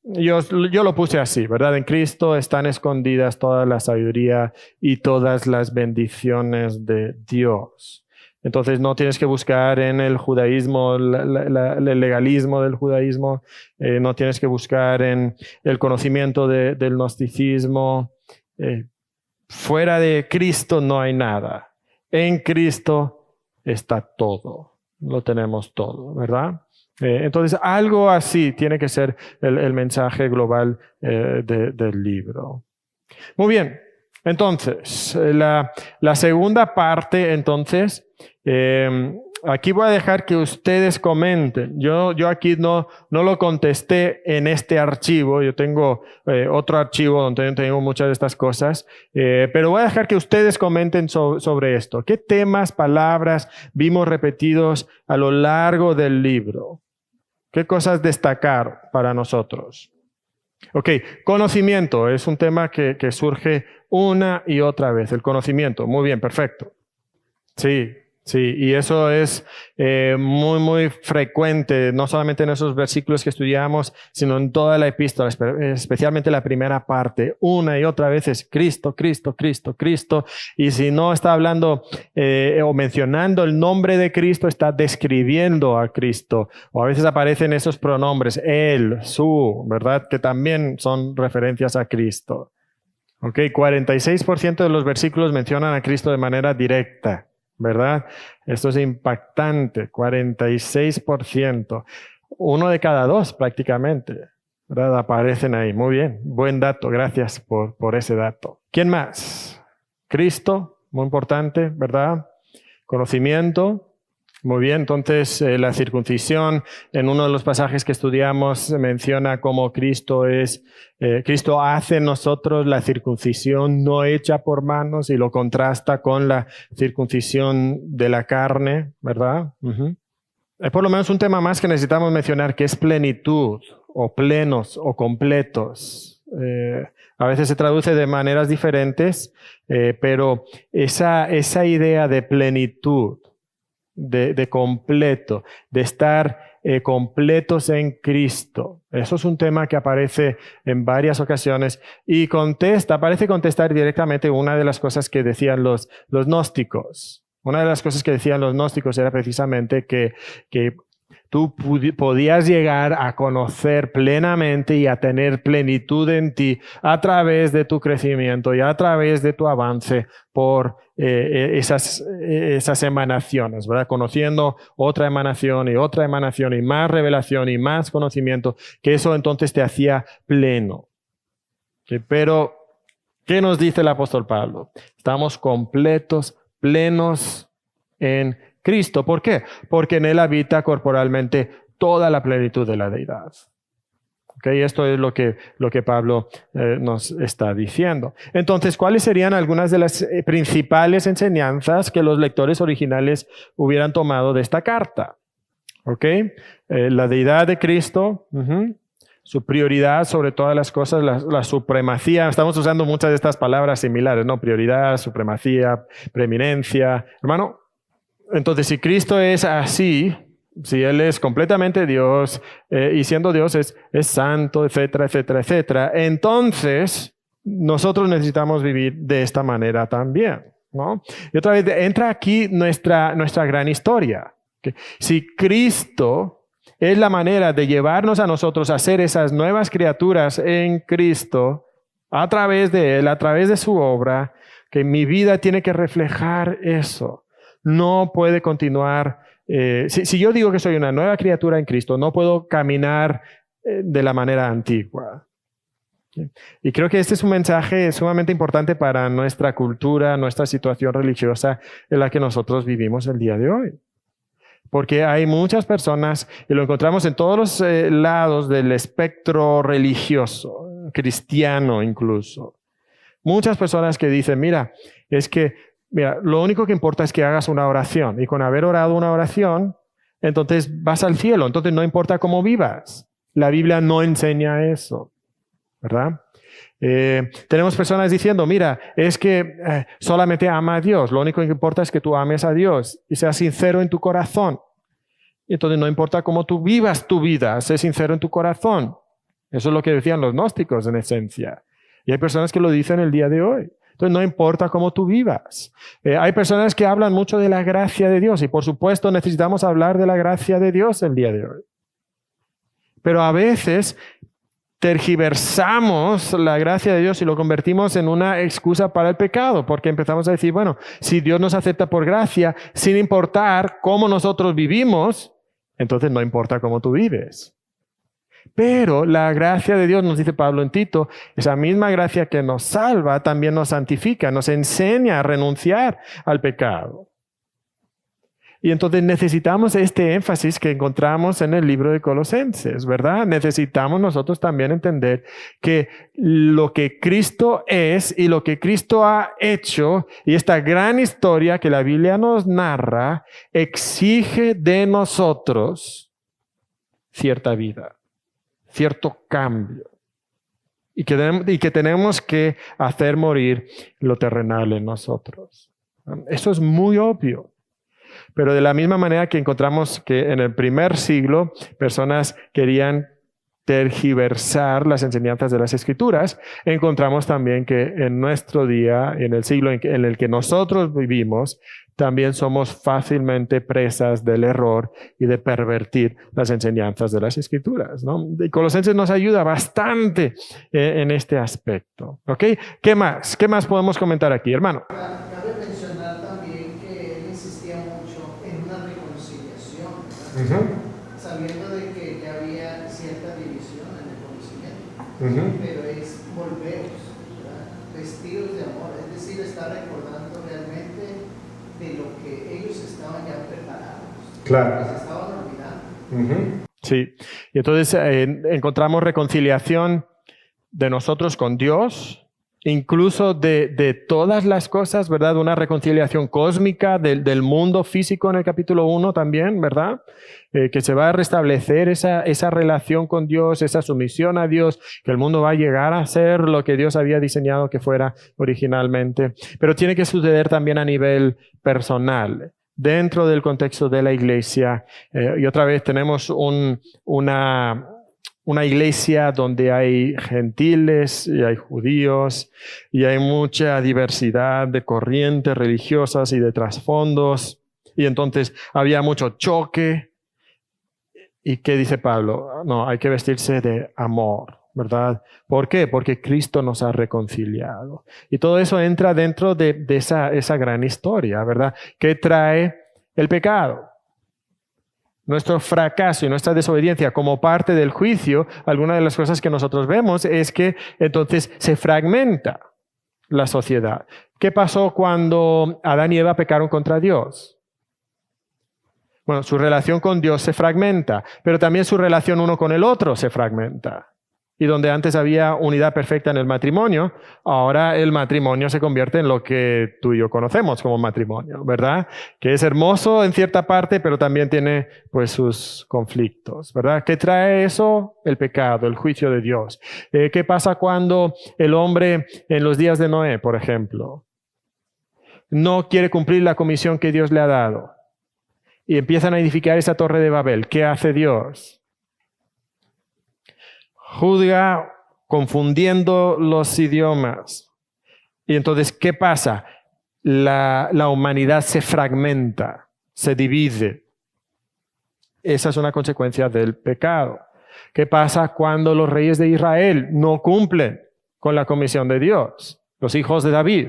Yo lo puse así, ¿verdad? En Cristo están escondidas toda la sabiduría y todas las bendiciones de Dios. Entonces no tienes que buscar en el judaísmo, el legalismo del judaísmo, no tienes que buscar en el conocimiento del gnosticismo. Fuera de Cristo no hay nada. En Cristo está todo. Lo tenemos todo, ¿verdad? Entonces, algo así tiene que ser el mensaje global del libro. Muy bien. Entonces, la segunda parte, entonces, aquí voy a dejar que ustedes comenten. Yo aquí no lo contesté en este archivo. Yo tengo otro archivo donde tengo muchas de estas cosas. Pero voy a dejar que ustedes comenten sobre esto. ¿Qué temas, palabras vimos repetidos a lo largo del libro? ¿Qué cosas destacar para nosotros? Ok, conocimiento es un tema que surge una y otra vez. El conocimiento, muy bien, perfecto. Sí, y eso es muy, muy frecuente, no solamente en esos versículos que estudiamos, sino en toda la epístola, especialmente la primera parte. Una y otra vez es Cristo, Cristo, Cristo, Cristo. Y si no está hablando o mencionando el nombre de Cristo, está describiendo a Cristo. O a veces aparecen esos pronombres, él, su, ¿verdad? Que también son referencias a Cristo. Ok, 46% de los versículos mencionan a Cristo de manera directa. ¿Verdad? Esto es impactante, 46%. 1 de cada 2 prácticamente, ¿verdad? Aparecen ahí. Muy bien, buen dato, gracias por ese dato. ¿Quién más? Cristo, muy importante, ¿verdad? Conocimiento. Muy bien, entonces la circuncisión, en uno de los pasajes que estudiamos, menciona cómo Cristo hace en nosotros la circuncisión no hecha por manos y lo contrasta con la circuncisión de la carne, ¿verdad? Es por lo menos un tema más que necesitamos mencionar, que es plenitud, o plenos, o completos. A veces se traduce de maneras diferentes, pero esa idea de plenitud, de completo, de estar completos en Cristo. Eso es un tema que aparece en varias ocasiones y parece contestar directamente una de las cosas que decían los gnósticos. Una de las cosas que decían los gnósticos era precisamente que tú podías llegar a conocer plenamente y a tener plenitud en ti a través de tu crecimiento y a través de tu avance por esas emanaciones, ¿verdad? Conociendo otra emanación y más revelación y más conocimiento, que eso entonces te hacía pleno. Pero, ¿qué nos dice el apóstol Pablo? Estamos completos, plenos en Cristo. ¿Por qué? Porque en Él habita corporalmente toda la plenitud de la deidad. ¿Okay? Esto es lo que Pablo nos está diciendo. Entonces, ¿cuáles serían algunas de las principales enseñanzas que los lectores originales hubieran tomado de esta carta? ¿Okay? La deidad de Cristo, su prioridad sobre todas las cosas, la supremacía. Estamos usando muchas de estas palabras similares, ¿no? Prioridad, supremacía, preeminencia. Hermano, entonces, si Cristo es así, si Él es completamente Dios y siendo Dios es santo, etcétera, etcétera, etcétera, entonces nosotros necesitamos vivir de esta manera también, ¿no? Y otra vez entra aquí nuestra gran historia. ¿Okay? Si Cristo es la manera de llevarnos a nosotros a ser esas nuevas criaturas en Cristo, a través de Él, a través de su obra, que mi vida tiene que reflejar eso. No puede continuar. Si yo digo que soy una nueva criatura en Cristo, no puedo caminar de la manera antigua. Y creo que este es un mensaje sumamente importante para nuestra cultura, nuestra situación religiosa en la que nosotros vivimos el día de hoy. Porque hay muchas personas, y lo encontramos en todos los lados del espectro religioso, cristiano incluso. Muchas personas que dicen, mira, lo único que importa es que hagas una oración. Y con haber orado una oración, entonces vas al cielo. Entonces no importa cómo vivas. La Biblia no enseña eso, ¿verdad? Tenemos personas diciendo, mira, es que solamente ama a Dios. Lo único que importa es que tú ames a Dios y seas sincero en tu corazón. Y entonces no importa cómo tú vivas tu vida, sé sincero en tu corazón. Eso es lo que decían los gnósticos en esencia. Y hay personas que lo dicen el día de hoy. Entonces no importa cómo tú vivas. Hay personas que hablan mucho de la gracia de Dios y por supuesto necesitamos hablar de la gracia de Dios el día de hoy. Pero a veces tergiversamos la gracia de Dios y lo convertimos en una excusa para el pecado, porque empezamos a decir, bueno, si Dios nos acepta por gracia, sin importar cómo nosotros vivimos, entonces no importa cómo tú vives. Pero la gracia de Dios, nos dice Pablo en Tito, esa misma gracia que nos salva, también nos santifica, nos enseña a renunciar al pecado. Y entonces necesitamos este énfasis que encontramos en el libro de Colosenses, ¿verdad? Necesitamos nosotros también entender que lo que Cristo es y lo que Cristo ha hecho, y esta gran historia que la Biblia nos narra, exige de nosotros cierta vida, cierto cambio. Y que tenemos que hacer morir lo terrenal en nosotros. Eso es muy obvio. Pero de la misma manera que encontramos que en el primer siglo personas querían tergiversar las enseñanzas de las Escrituras, encontramos también que en nuestro día, en el siglo en el que nosotros vivimos, también somos fácilmente presas del error y de pervertir las enseñanzas de las Escrituras, ¿no? Y Colosenses nos ayuda bastante en este aspecto. ¿Ok? ¿Qué más? ¿Qué más podemos comentar aquí, hermano? Cabe mencionar también que él insistía mucho en una reconciliación, sabiendo de que ya había cierta división en el conocimiento, pero es volveros, ¿verdad? Vestidos de amor, es decir, está recordando realmente de lo que ellos estaban ya preparados, que se estaban olvidando. Sí, y entonces encontramos reconciliación de nosotros con Dios, incluso de todas las cosas, ¿verdad? Una reconciliación cósmica del mundo físico en el capítulo 1 también, ¿verdad? Que se va a restablecer esa relación con Dios, esa sumisión a Dios, que el mundo va a llegar a ser lo que Dios había diseñado que fuera originalmente. Pero tiene que suceder también a nivel personal, dentro del contexto de la iglesia. Y otra vez tenemos una iglesia donde hay gentiles y hay judíos y hay mucha diversidad de corrientes religiosas y de trasfondos. Y entonces había mucho choque. ¿Y qué dice Pablo? No, hay que vestirse de amor, ¿verdad? ¿Por qué? Porque Cristo nos ha reconciliado. Y todo eso entra dentro de esa gran historia, ¿verdad? ¿Qué trae el pecado? Nuestro fracaso y nuestra desobediencia como parte del juicio, alguna de las cosas que nosotros vemos es que entonces se fragmenta la sociedad. ¿Qué pasó cuando Adán y Eva pecaron contra Dios? Bueno, su relación con Dios se fragmenta, pero también su relación uno con el otro se fragmenta. Y donde antes había unidad perfecta en el matrimonio, ahora el matrimonio se convierte en lo que tú y yo conocemos como matrimonio, ¿verdad? Que es hermoso en cierta parte, pero también tiene pues sus conflictos, ¿verdad? ¿Qué trae eso? El pecado, el juicio de Dios. ¿Qué pasa cuando el hombre en los días de Noé, por ejemplo, no quiere cumplir la comisión que Dios le ha dado? Y empiezan a edificar esa torre de Babel. ¿Qué hace Dios? Juzga confundiendo los idiomas. Y entonces, ¿qué pasa? La humanidad se fragmenta, se divide. Esa es una consecuencia del pecado. ¿Qué pasa cuando los reyes de Israel no cumplen con la comisión de Dios? Los hijos de David.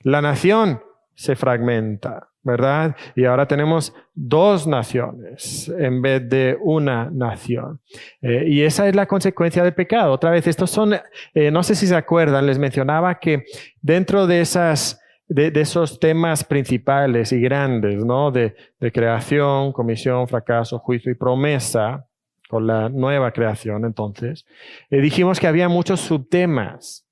La nación se fragmenta, ¿verdad? Y ahora tenemos 2 naciones en vez de una nación. Y esa es la consecuencia del pecado. Otra vez, estos son, no sé si se acuerdan, les mencionaba que dentro de esos temas principales y grandes, ¿no? De creación, comisión, fracaso, juicio y promesa, con la nueva creación entonces, dijimos que había muchos subtemas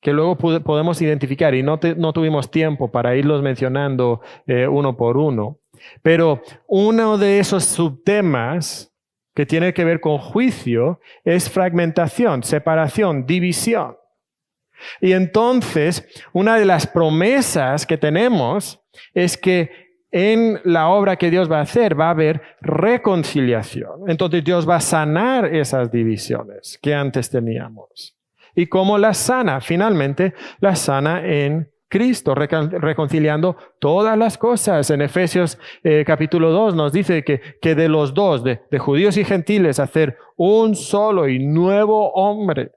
que luego podemos identificar y no tuvimos tiempo para irlos mencionando uno por uno. Pero uno de esos subtemas que tiene que ver con juicio es fragmentación, separación, división. Y entonces, una de las promesas que tenemos es que en la obra que Dios va a hacer va a haber reconciliación. Entonces Dios va a sanar esas divisiones que antes teníamos. ¿Y cómo las sana? Finalmente las sana en Cristo, reconciliando todas las cosas. En Efesios capítulo 2 nos dice que de los dos, de judíos y gentiles, hacer un solo y nuevo hombre.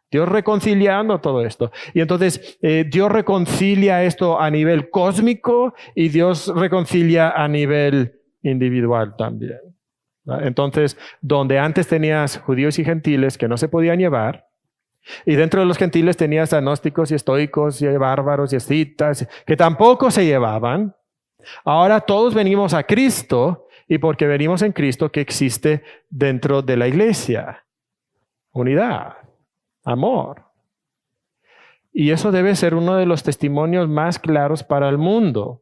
Dios reconciliando todo esto. Y entonces Dios reconcilia esto a nivel cósmico y Dios reconcilia a nivel individual también. Entonces, donde antes tenías judíos y gentiles que no se podían llevar, y dentro de los gentiles tenías agnósticos y estoicos y bárbaros y escitas que tampoco se llevaban, ahora todos venimos a Cristo, y porque venimos en Cristo, que existe dentro de la iglesia unidad, amor. Y eso debe ser uno de los testimonios más claros para el mundo,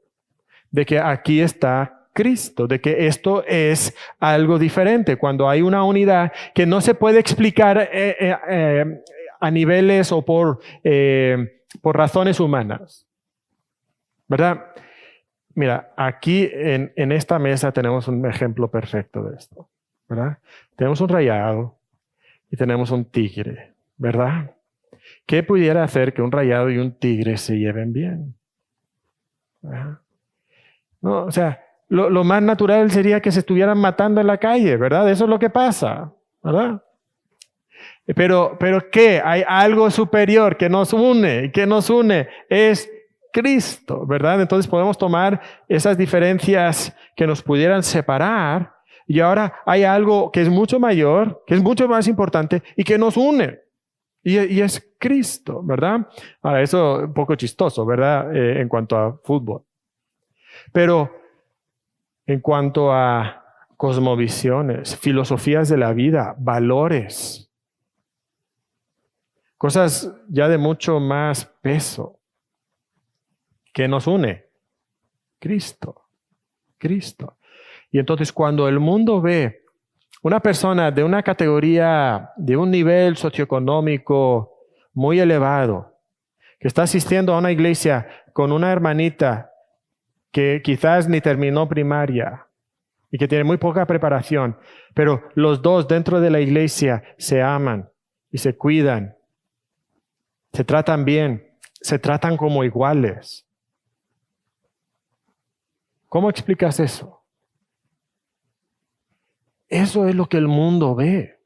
de que aquí está Cristo, de que esto es algo diferente, cuando hay una unidad que no se puede explicar a niveles o por razones humanas. ¿Verdad? Mira, aquí en esta mesa tenemos un ejemplo perfecto de esto. ¿Verdad? Tenemos un rayado y tenemos un tigre. ¿Verdad? ¿Qué pudiera hacer que un rayado y un tigre se lleven bien? ¿Verdad? No, o sea, lo más natural sería que se estuvieran matando en la calle, ¿verdad? Eso es lo que pasa, ¿verdad? Pero ¿qué? Hay algo superior que nos une, y que nos une es Cristo, ¿verdad? Entonces podemos tomar esas diferencias que nos pudieran separar y ahora hay algo que es mucho mayor, que es mucho más importante y que nos une. Y es Cristo, ¿verdad? Ahora, eso es un poco chistoso, ¿verdad? En cuanto a fútbol. Pero en cuanto a cosmovisiones, filosofías de la vida, valores, cosas ya de mucho más peso, ¿qué nos une? Cristo. Cristo. Y entonces cuando el mundo ve una persona de una categoría, de un nivel socioeconómico muy elevado, que está asistiendo a una iglesia con una hermanita que quizás ni terminó primaria y que tiene muy poca preparación, pero los dos dentro de la iglesia se aman y se cuidan, se tratan bien, se tratan como iguales. ¿Cómo explicas eso? Eso es lo que el mundo ve.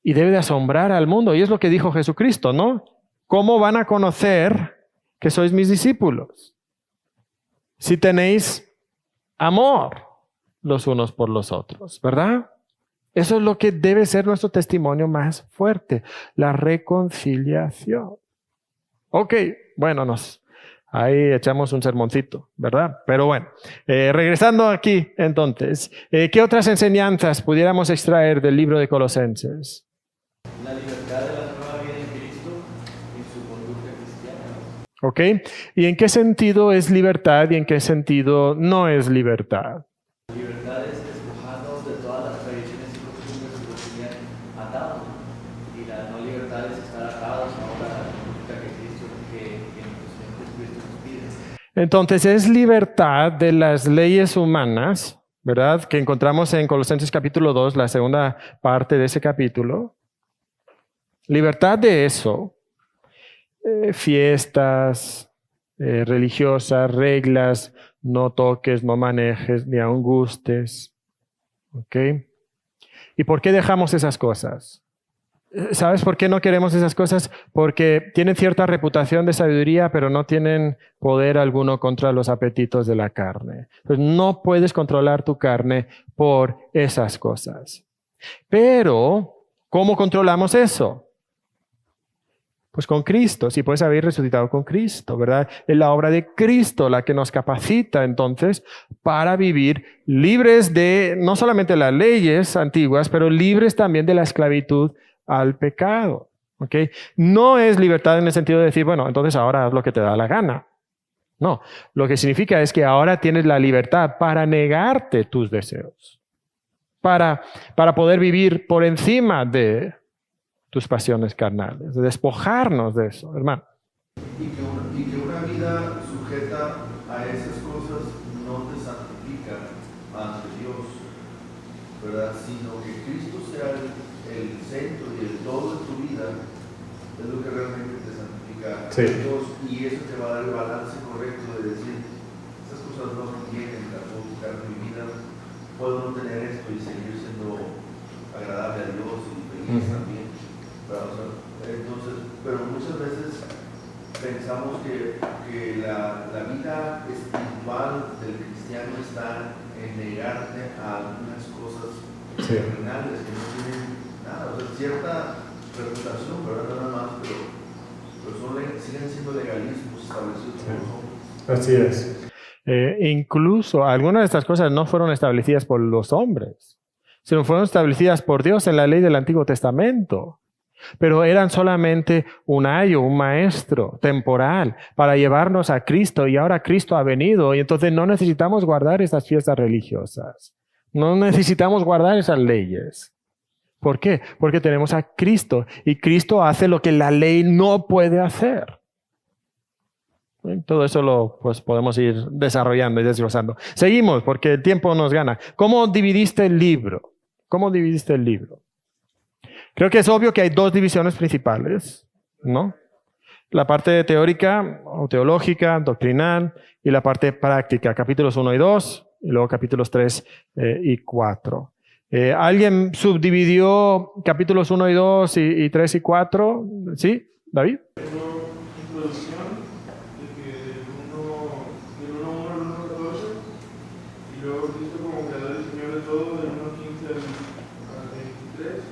Y debe de asombrar al mundo. Y es lo que dijo Jesucristo, ¿no? ¿Cómo van a conocer que sois mis discípulos? Si tenéis amor los unos por los otros, ¿verdad? Eso es lo que debe ser nuestro testimonio más fuerte. La reconciliación. Ok, bueno, ahí echamos un sermoncito, ¿verdad? Pero bueno, regresando aquí entonces, ¿qué otras enseñanzas pudiéramos extraer del libro de Colosenses? La libertad de la nueva vida en Cristo y su conducta cristiana. ¿Ok? ¿Y en qué sentido es libertad y en qué sentido no es libertad? La libertad es despojarnos de todas las tradiciones y costumbres que nos tenían atados. Y la no libertad es estar atados ahora a la conducta que Cristo, Cristo nos pide. Entonces es libertad de las leyes humanas, ¿verdad? Que encontramos en Colosenses capítulo 2, la segunda parte de ese capítulo. Libertad de eso, fiestas religiosas, reglas, no toques, no manejes, ni aun gustes. ¿Ok? ¿Y por qué dejamos esas cosas? ¿Sabes por qué no queremos esas cosas? Porque tienen cierta reputación de sabiduría, pero no tienen poder alguno contra los apetitos de la carne. Pues no puedes controlar tu carne por esas cosas. Pero, ¿cómo controlamos eso? Pues con Cristo, si puedes haber resucitado con Cristo, ¿verdad? Es la obra de Cristo la que nos capacita entonces para vivir libres de no solamente las leyes antiguas, pero libres también de la esclavitud al pecado. ¿Ok? No es libertad en el sentido de decir, bueno, entonces ahora haz lo que te da la gana. No, lo que significa es que ahora tienes la libertad para negarte tus deseos, para poder vivir por encima de tus pasiones carnales, de despojarnos de eso, hermano. Y que una vida sujeta a esas cosas no te ante Dios, ¿verdad? Sino que Cristo sea el centro y el todo de tu vida, es lo que realmente te santifica a Dios, y eso te va a dar el balance correcto de decir, estas cosas no convienen, las puedo quitar de mi vida, puedo no tener esto y seguir siendo agradable a Dios y feliz también, ¿verdad? O sea, entonces, pero muchas veces pensamos que la vida espiritual del cristiano está en negarte a algunas cosas terrenales que no tienen nada, o sea, cierta reputación, ¿verdad? Nada más, pero siguen siendo legalismos establecidos por los hombres. Así es. Incluso algunas de estas cosas no fueron establecidas por los hombres, sino fueron establecidas por Dios en la ley del Antiguo Testamento. Pero eran solamente un ayo, un maestro temporal para llevarnos a Cristo, y ahora Cristo ha venido y entonces no necesitamos guardar esas fiestas religiosas. No necesitamos guardar esas leyes. ¿Por qué? Porque tenemos a Cristo y Cristo hace lo que la ley no puede hacer. Todo eso lo podemos ir desarrollando y desglosando. Seguimos porque el tiempo nos gana. ¿Cómo dividiste el libro? ¿Cómo dividiste el libro? Creo que es obvio que hay dos divisiones principales, ¿no? La parte teórica o teológica, doctrinal, y la parte práctica, capítulos 1 y 2, y luego capítulos 3 y 4. ¿Alguien subdividió capítulos 1 y 2 y 3 y 4? ¿Sí, David? Introducción, del 1 al 1:14, y luego Cristo como creador y Señor de todo, del 1:15 al 23.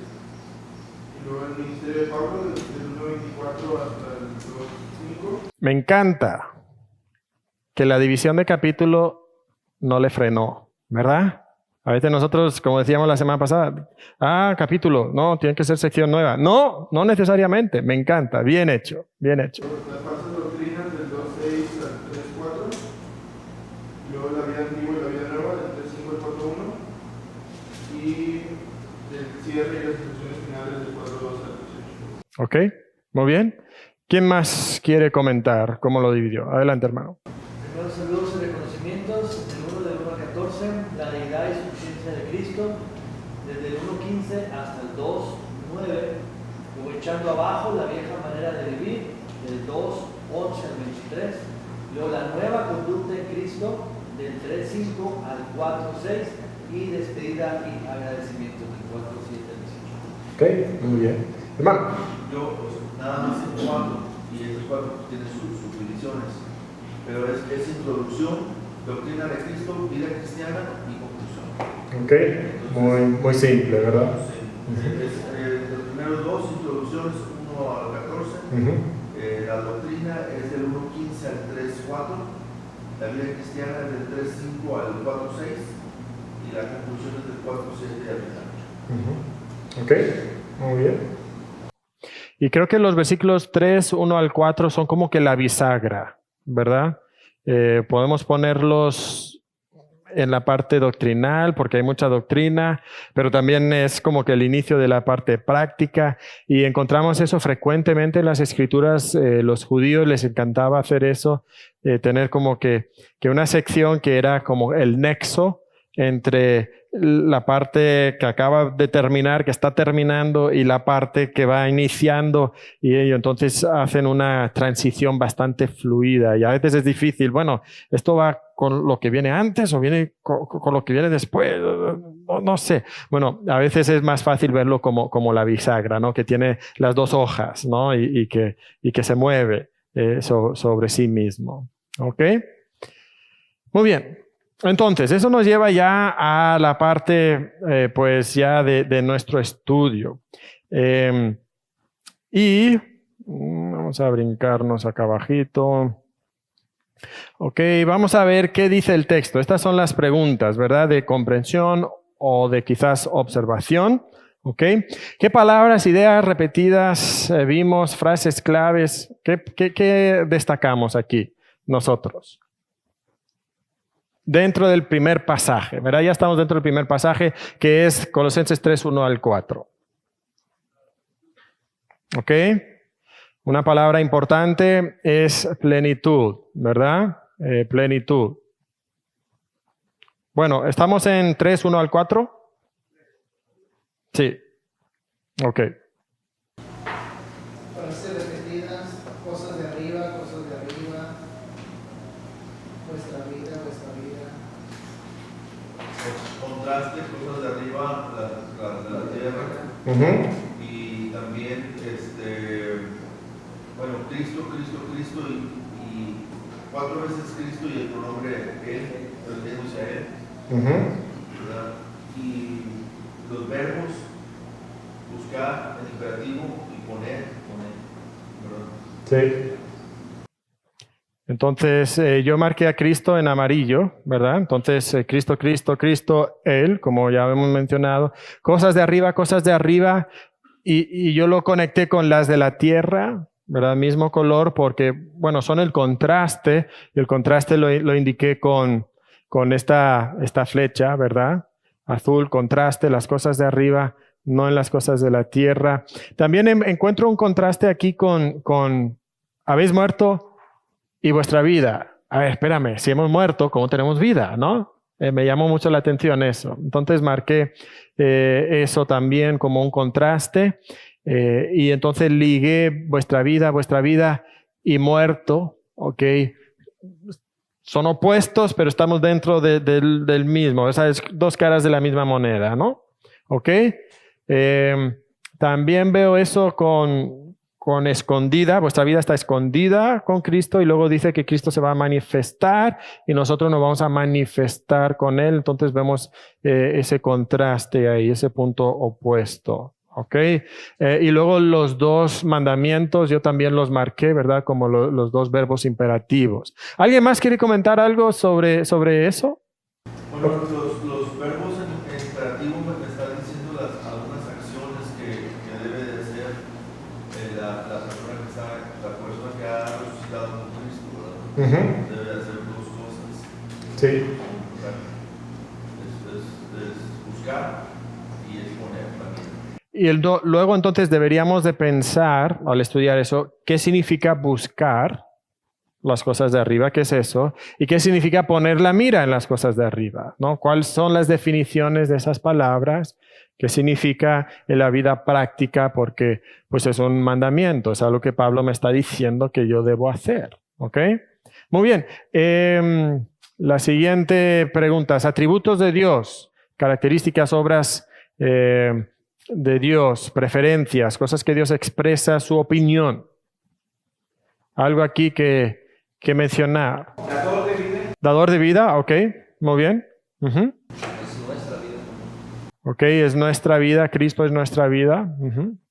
Y luego el ministerio de Pablo, del 1:24 hasta el 2:5. Me encanta que la división de capítulo no le frenó, ¿verdad? A veces nosotros, como decíamos la semana pasada, capítulo, no, tiene que ser sección nueva. No, no necesariamente, me encanta, bien hecho, bien hecho. Las falsas doctrinas del 2:6 al 3:4. Luego la vida antigua y la vida nueva, del 3:5 al 4:1. Y del cierre y las instrucciones finales del 4:2 al 3:8. Ok, muy bien. ¿Quién más quiere comentar cómo lo dividió? Adelante, hermano. Primero, saludos y reconocimientos. Del 1 al 14, la deidad y suficiencia de Cristo. Desde el 1:15 hasta el 2:9, luego echando abajo la vieja manera de vivir, del 2:11 al 23. Luego la nueva conducta en Cristo, del 3:5 al 4:6. Y despedida y agradecimiento, del 4:7 al 18. Ok, muy bien. Hermano. Yo, nada más en 4, y esos 4 tienen sus divisiones, pero es introducción, doctrina de Cristo, vida cristiana y conclusión. Ok, muy simple, ¿verdad? Sí. Los primeros 2 introducciones, 1 al 14. La doctrina es del 1:15 al 3:4. La vida cristiana es del 3:5 al 4:6. Y la conclusión es del 4:7 al 3:8. Ok, muy bien. Y creo que los versículos 3, 1 al 4 son como que la bisagra, ¿verdad? Podemos ponerlos en la parte doctrinal, porque hay mucha doctrina, pero también es como que el inicio de la parte práctica, y encontramos eso frecuentemente en las Escrituras. Los judíos les encantaba hacer eso, tener como que una sección que era como el nexo entre la parte que acaba de terminar, que está terminando, y la parte que va iniciando, y ellos entonces hacen una transición bastante fluida, y a veces es difícil, bueno, ¿esto va con lo que viene antes o viene con lo que viene después? No sé. Bueno, a veces es más fácil verlo como la bisagra, ¿no? Que tiene las dos hojas, ¿no? y que se mueve sobre sí mismo. ¿Ok? Muy bien. Entonces, eso nos lleva ya a la parte, pues ya de nuestro estudio. Y vamos a brincarnos acá abajito. Ok, vamos a ver qué dice el texto. Estas son las preguntas, ¿verdad? De comprensión o de quizás observación. Ok, ¿qué palabras, ideas repetidas vimos, frases claves? ¿Qué destacamos aquí nosotros? Dentro del primer pasaje, ¿verdad? Ya estamos dentro del primer pasaje, que es Colosenses 3, 1 al 4. ¿Ok? Una palabra importante es plenitud, ¿verdad? Plenitud. Bueno, ¿estamos en 3, 1 al 4? Sí. Ok. Frases repetidas, cosas de arriba, vuestra vida. Contraste, cosas de arriba, las de la tierra. Y también, bueno, Cristo, y 4 veces Cristo y el pronombre Él, refiriéndose a Él. ¿Verdad? Y los verbos, buscar, el imperativo y poner, ¿verdad? Sí. Entonces, yo marqué a Cristo en amarillo, ¿verdad? Entonces, Cristo, Él, como ya hemos mencionado. Cosas de arriba, y yo lo conecté con las de la tierra, ¿verdad? Mismo color, porque, bueno, son el contraste, y el contraste lo indiqué con esta flecha, ¿verdad? Azul, contraste, las cosas de arriba, no en las cosas de la tierra. También encuentro un contraste aquí con habéis muerto y vuestra vida. A ver, espérame, si hemos muerto, ¿cómo tenemos vida? ¿No? Me llamó mucho la atención eso. Entonces marqué eso también como un contraste y entonces ligué vuestra vida y muerto, ¿ok? Son opuestos, pero estamos dentro del mismo. Esas dos caras de la misma moneda, ¿no? ¿Ok? También veo eso con escondida, vuestra vida está escondida con Cristo y luego dice que Cristo se va a manifestar y nosotros nos vamos a manifestar con Él. Entonces vemos ese contraste ahí, ese punto opuesto. ¿Ok? Y luego los 2 mandamientos, yo también los marqué, ¿verdad? Como los 2 verbos imperativos. ¿Alguien más quiere comentar algo sobre eso? Bueno, los verbos en imperativo me están diciendo algunas acciones que debe de hacer la persona que ha resucitado con Cristo, ¿verdad? Debe de hacer 2 cosas. Sí. Es buscar y exponer también. Y luego entonces deberíamos de pensar, al estudiar eso, ¿qué significa buscar las cosas de arriba? ¿Qué es eso? ¿Y qué significa poner la mira en las cosas de arriba? ¿No? ¿Cuáles son las definiciones de esas palabras? ¿Qué significa en la vida práctica? Porque pues es un mandamiento, es algo que Pablo me está diciendo que yo debo hacer. ¿Ok? Muy bien. La siguiente pregunta es atributos de Dios, características, obras de Dios, preferencias, cosas que Dios expresa, su opinión. Algo aquí que mencionar. Dador de vida. Dador de vida, ok, muy bien. Es nuestra vida. Ok, es nuestra vida, Cristo es nuestra vida.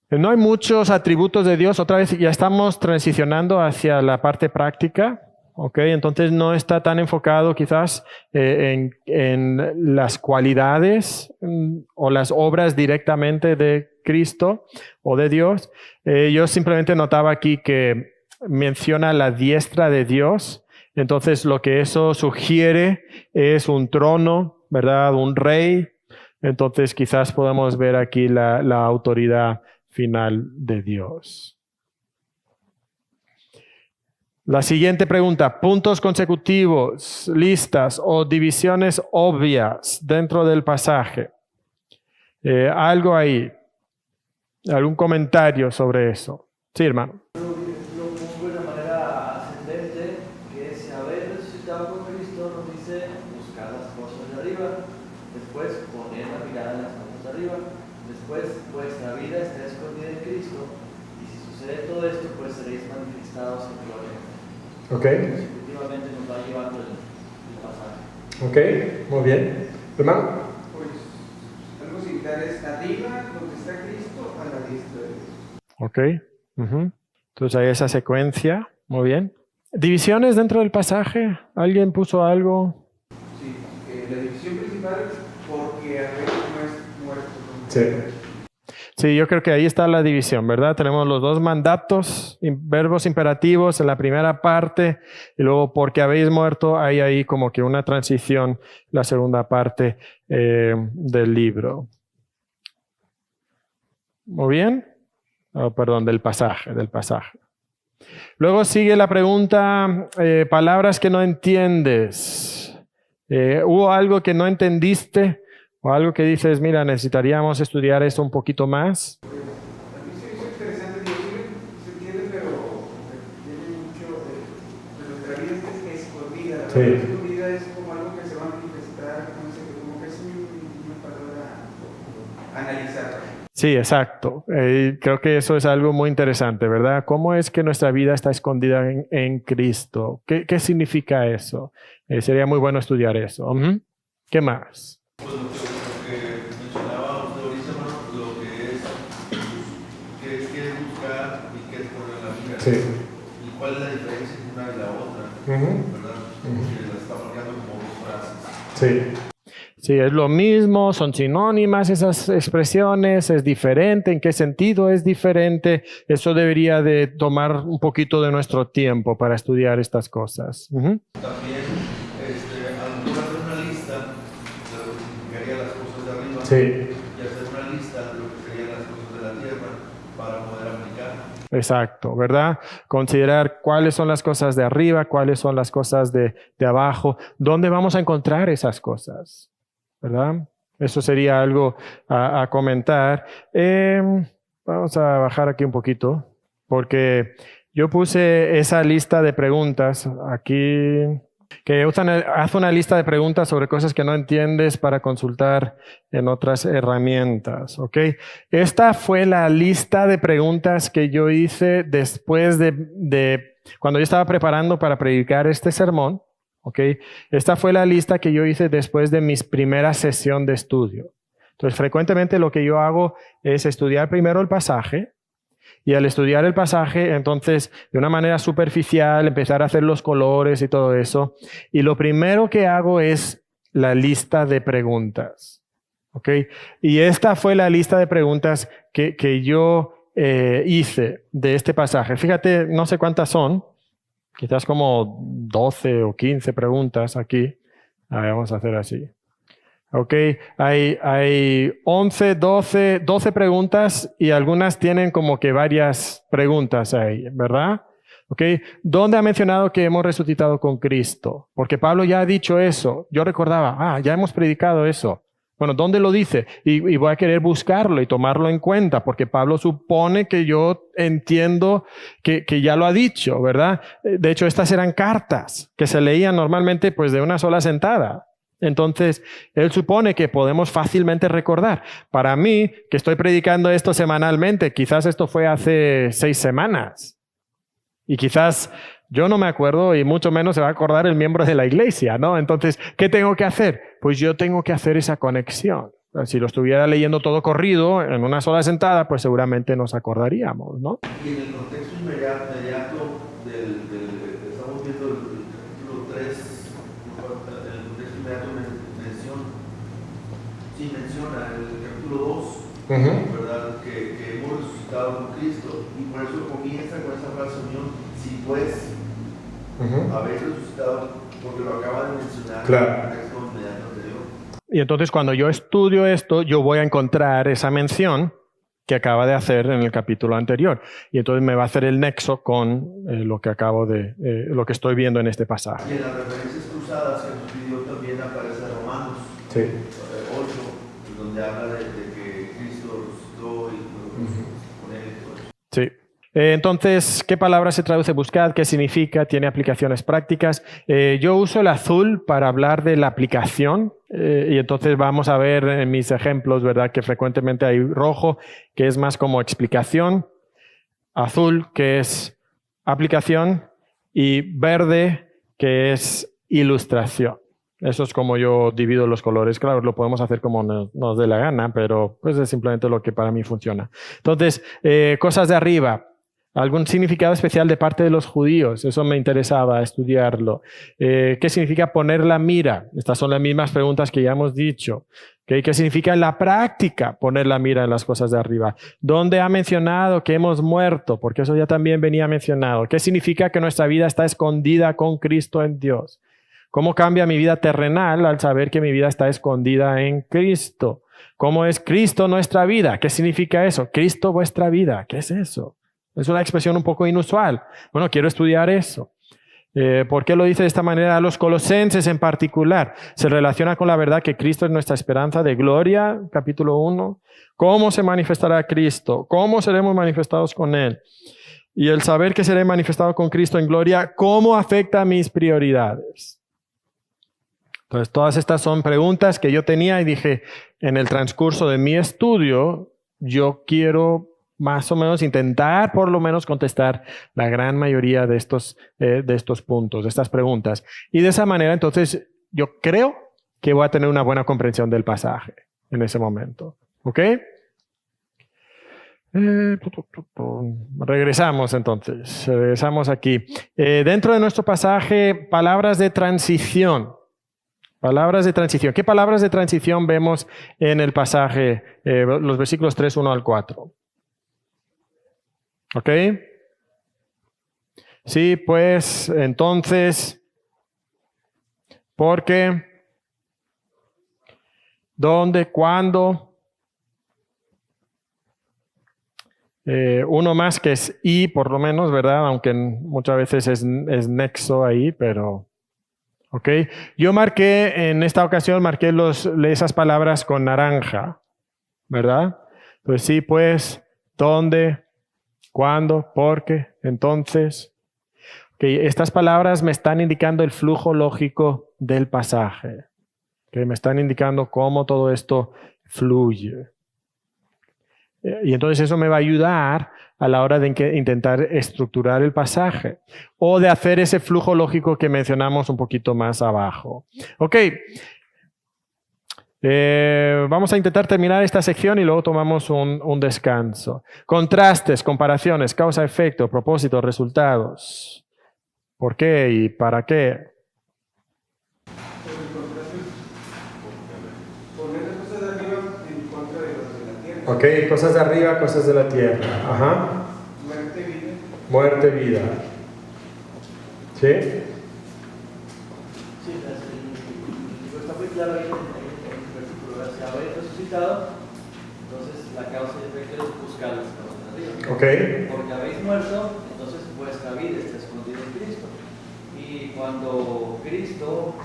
No hay muchos atributos de Dios, otra vez ya estamos transicionando hacia la parte práctica. Ok, entonces no está tan enfocado quizás en las cualidades o las obras directamente de Cristo o de Dios. Yo simplemente notaba aquí que menciona la diestra de Dios, entonces lo que eso sugiere es un trono, ¿verdad? Un rey, entonces quizás podamos ver aquí la autoridad final de Dios. La siguiente pregunta, puntos consecutivos, listas o divisiones obvias dentro del pasaje. Algo ahí, algún comentario sobre eso. Sí, hermano. Lo pongo de una manera ascendente, que es haber resucitado con Cristo, nos dice buscar las cosas de arriba, después poner la mirada en las cosas de arriba, después vuestra vida está escondida en Cristo, y si sucede todo esto, pues seréis manifestados en gloria. Ok. Efectivamente nos va llevando el pasaje. Ok, muy bien. Hermano. Pues algo similar es arriba, donde está Cristo, a la diestra de Dios. Ok. Entonces hay esa secuencia. Muy bien. ¿Divisiones dentro del pasaje? ¿Alguien puso algo? Sí, la división principal es porque habéis muerto con Sí. Sí, yo creo que ahí está la división, ¿verdad? Tenemos los 2 mandatos, verbos imperativos en la primera parte, y luego porque habéis muerto, hay ahí como que una transición, la segunda parte del libro. Muy bien. Oh, perdón, del pasaje. Luego sigue la pregunta, palabras que no entiendes. ¿Hubo algo que no entendiste o algo que dices, mira, necesitaríamos estudiar esto un poquito más? A mí se me hizo interesante, digo, sí se entiende, pero tiene mucho de nuestra vida es escondida. La palabra escondida es como algo que se va a manifestar, no sé, como que es una palabra a analizar. Sí, exacto. Creo que eso es algo muy interesante, ¿verdad? ¿Cómo es que nuestra vida está escondida en Cristo? ¿Qué significa eso? Sería muy bueno estudiar eso. ¿Qué más? Pues lo que mencionaba usted ahorita, hermano, lo que es buscar y qué es poner la mira. Sí. Y cuál es la diferencia entre una y la otra, ¿verdad? Porque la está marcando como dos frases. Sí. Sí, es lo mismo, son sinónimas esas expresiones, es diferente, ¿en qué sentido es diferente? Eso debería de tomar un poquito de nuestro tiempo para estudiar estas cosas. También, a lo mejor hacer una lista de lo que significaría las cosas de arriba y hacer una lista de lo que serían las cosas de la tierra para poder aplicar. Exacto, ¿verdad? Considerar cuáles son las cosas de arriba, cuáles son las cosas de abajo, dónde vamos a encontrar esas cosas. ¿Verdad? Eso sería algo a comentar. Vamos a bajar aquí un poquito, porque yo puse esa lista de preguntas aquí, que haz una lista de preguntas sobre cosas que no entiendes para consultar en otras herramientas, ¿ok? Esta fue la lista de preguntas que yo hice después de cuando yo estaba preparando para predicar este sermón. Okay. Esta fue la lista que yo hice después de mi primera sesión de estudio. Entonces, frecuentemente lo que yo hago es estudiar primero el pasaje y al estudiar el pasaje, entonces, de una manera superficial, empezar a hacer los colores y todo eso. Y lo primero que hago es la lista de preguntas. Okay. Y esta fue la lista de preguntas que yo hice de este pasaje. Fíjate, no sé cuántas son. Quizás como 12 o 15 preguntas aquí. A ver, vamos a hacer así. Ok, hay 11, 12 preguntas y algunas tienen como que varias preguntas ahí, ¿verdad? Ok, ¿dónde ha mencionado que hemos resucitado con Cristo? Porque Pablo ya ha dicho eso. Yo recordaba, ya hemos predicado eso. Bueno, ¿dónde lo dice? Y voy a querer buscarlo y tomarlo en cuenta, porque Pablo supone que yo entiendo que ya lo ha dicho, ¿verdad? De hecho, estas eran cartas que se leían normalmente pues de una sola sentada. Entonces, él supone que podemos fácilmente recordar. Para mí, que estoy predicando esto semanalmente, quizás esto fue hace 6 semanas. Y quizás yo no me acuerdo y mucho menos se va a acordar el miembro de la iglesia, ¿no? Entonces, ¿qué tengo que hacer? Pues yo tengo que hacer esa conexión. Si lo estuviera leyendo todo corrido en una sola sentada, pues seguramente nos acordaríamos, ¿no? Y en el contexto inmediato estamos viendo el capítulo 3, en el contexto inmediato menciona el capítulo 2, ¿verdad? Que hemos resucitado con Cristo, y por eso comienza con esa frase unión, si pues habéis resucitado, porque lo acaba de mencionar en el contexto inmediato anterior. Y entonces cuando yo estudio esto, yo voy a encontrar esa mención que acaba de hacer en el capítulo anterior. Y entonces me va a hacer el nexo con lo que lo que estoy viendo en este pasaje. Y en las referencias cruzadas que nos pidió también aparece Romanos 8, donde habla de que Cristo resucitó y con él y todo eso. Sí. Entonces, ¿qué palabra se traduce buscad? ¿Qué significa? ¿Tiene aplicaciones prácticas? Yo uso el azul para hablar de la aplicación y entonces vamos a ver en mis ejemplos, ¿verdad? Que frecuentemente hay rojo, que es más como explicación, azul, que es aplicación, y verde, que es ilustración. Eso es como yo divido los colores. Claro, lo podemos hacer como nos dé la gana, pero pues es simplemente lo que para mí funciona. Entonces, cosas de arriba. ¿Algún significado especial de parte de los judíos? Eso me interesaba estudiarlo. ¿Qué significa poner la mira? Estas son las mismas preguntas que ya hemos dicho. ¿Qué significa en la práctica poner la mira en las cosas de arriba? ¿Dónde ha mencionado que hemos muerto? Porque eso ya también venía mencionado. ¿Qué significa que nuestra vida está escondida con Cristo en Dios? ¿Cómo cambia mi vida terrenal al saber que mi vida está escondida en Cristo? ¿Cómo es Cristo nuestra vida? ¿Qué significa eso? Cristo vuestra vida. ¿Qué es eso? Es una expresión un poco inusual. Bueno, quiero estudiar eso. ¿Por qué lo dice de esta manera a los colosenses en particular? Se relaciona con la verdad que Cristo es nuestra esperanza de gloria, capítulo 1. ¿Cómo se manifestará Cristo? ¿Cómo seremos manifestados con Él? Y el saber que seré manifestado con Cristo en gloria, ¿cómo afecta a mis prioridades? Entonces, todas estas son preguntas que yo tenía y dije, en el transcurso de mi estudio, yo quiero más o menos intentar por lo menos contestar la gran mayoría de estos puntos, de estas preguntas. Y de esa manera, entonces, yo creo que voy a tener una buena comprensión del pasaje en ese momento. ¿Ok? Regresamos entonces, regresamos aquí. Dentro de nuestro pasaje, palabras de transición. Palabras de transición. ¿Qué palabras de transición vemos en el pasaje, los versículos 3, 1 al 4? ¿Ok? Sí, pues entonces, porque, dónde, cuándo. Uno más que es y, por lo menos, ¿verdad? Aunque muchas veces es nexo ahí, pero... ¿Ok? Yo en esta ocasión marqué esas palabras con naranja, ¿verdad? Pues sí, pues, ¿dónde? ¿Cuándo? ¿Por qué? Entonces. Okay, estas palabras me están indicando el flujo lógico del pasaje. Okay, me están indicando cómo todo esto fluye. Y entonces eso me va a ayudar a la hora de intentar estructurar el pasaje o de hacer ese flujo lógico que mencionamos un poquito más abajo. Ok. Vamos a intentar terminar esta sección y luego tomamos un descanso. Contrastes, comparaciones, causa-efecto, propósitos, resultados. ¿Por qué y para qué? Ok, cosas de arriba, cosas de la tierra. Ajá. Muerte, vida. Muerte, vida. ¿Sí? Sí, está muy claro ahí en el versículo. Si habéis resucitado, entonces la causa y efecto es buscar las causas de arriba. Ok. Porque habéis muerto, entonces vuestra vida está escondida en Cristo. Y cuando Cristo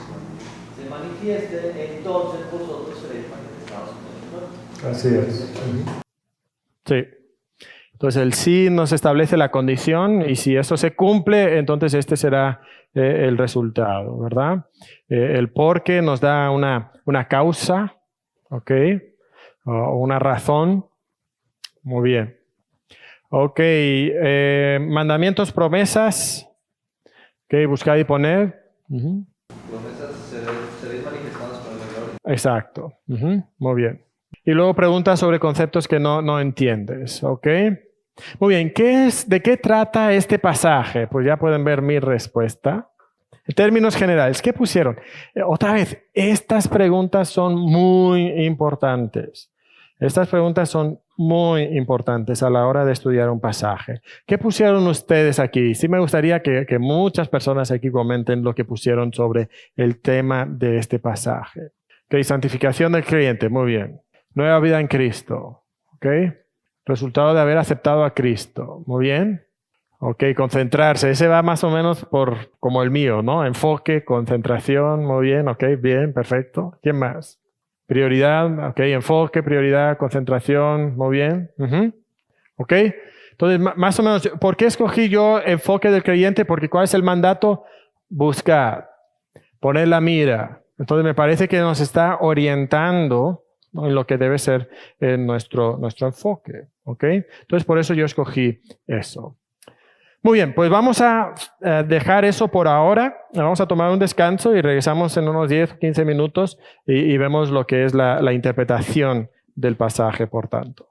se manifieste, entonces vosotros seréis manifestados con el muerto. Así es. Sí. Entonces el sí nos establece la condición y si eso se cumple, entonces este será el resultado, ¿verdad? El por qué nos da una causa, ¿ok? O una razón. Muy bien. Ok. Mandamientos, promesas. Ok, buscar y poner. Promesas seréis manifestados con la gloria. Exacto. Muy bien. Y luego preguntas sobre conceptos que no entiendes, ¿ok? Muy bien, ¿de qué trata este pasaje? Pues ya pueden ver mi respuesta. En términos generales, ¿qué pusieron? Otra vez, estas preguntas son muy importantes. Estas preguntas son muy importantes a la hora de estudiar un pasaje. ¿Qué pusieron ustedes aquí? Sí me gustaría que muchas personas aquí comenten lo que pusieron sobre el tema de este pasaje. Ok, santificación del creyente, muy bien. Nueva vida en Cristo, ¿ok? Resultado de haber aceptado a Cristo, muy bien. Ok, concentrarse, ese va más o menos como el mío, ¿no? Enfoque, concentración, muy bien, ok, bien, perfecto. ¿Quién más? Prioridad, ok, enfoque, prioridad, concentración, muy bien. Ok, entonces más o menos, ¿por qué escogí yo enfoque del creyente? Porque ¿cuál es el mandato? Buscar, poner la mira. Entonces me parece que nos está orientando en lo que debe ser nuestro enfoque. ¿Ok? Entonces por eso yo escogí eso. Muy bien, pues vamos a dejar eso por ahora. Vamos a tomar un descanso y regresamos en unos 10 o 15 minutos y vemos lo que es la interpretación del pasaje, por tanto.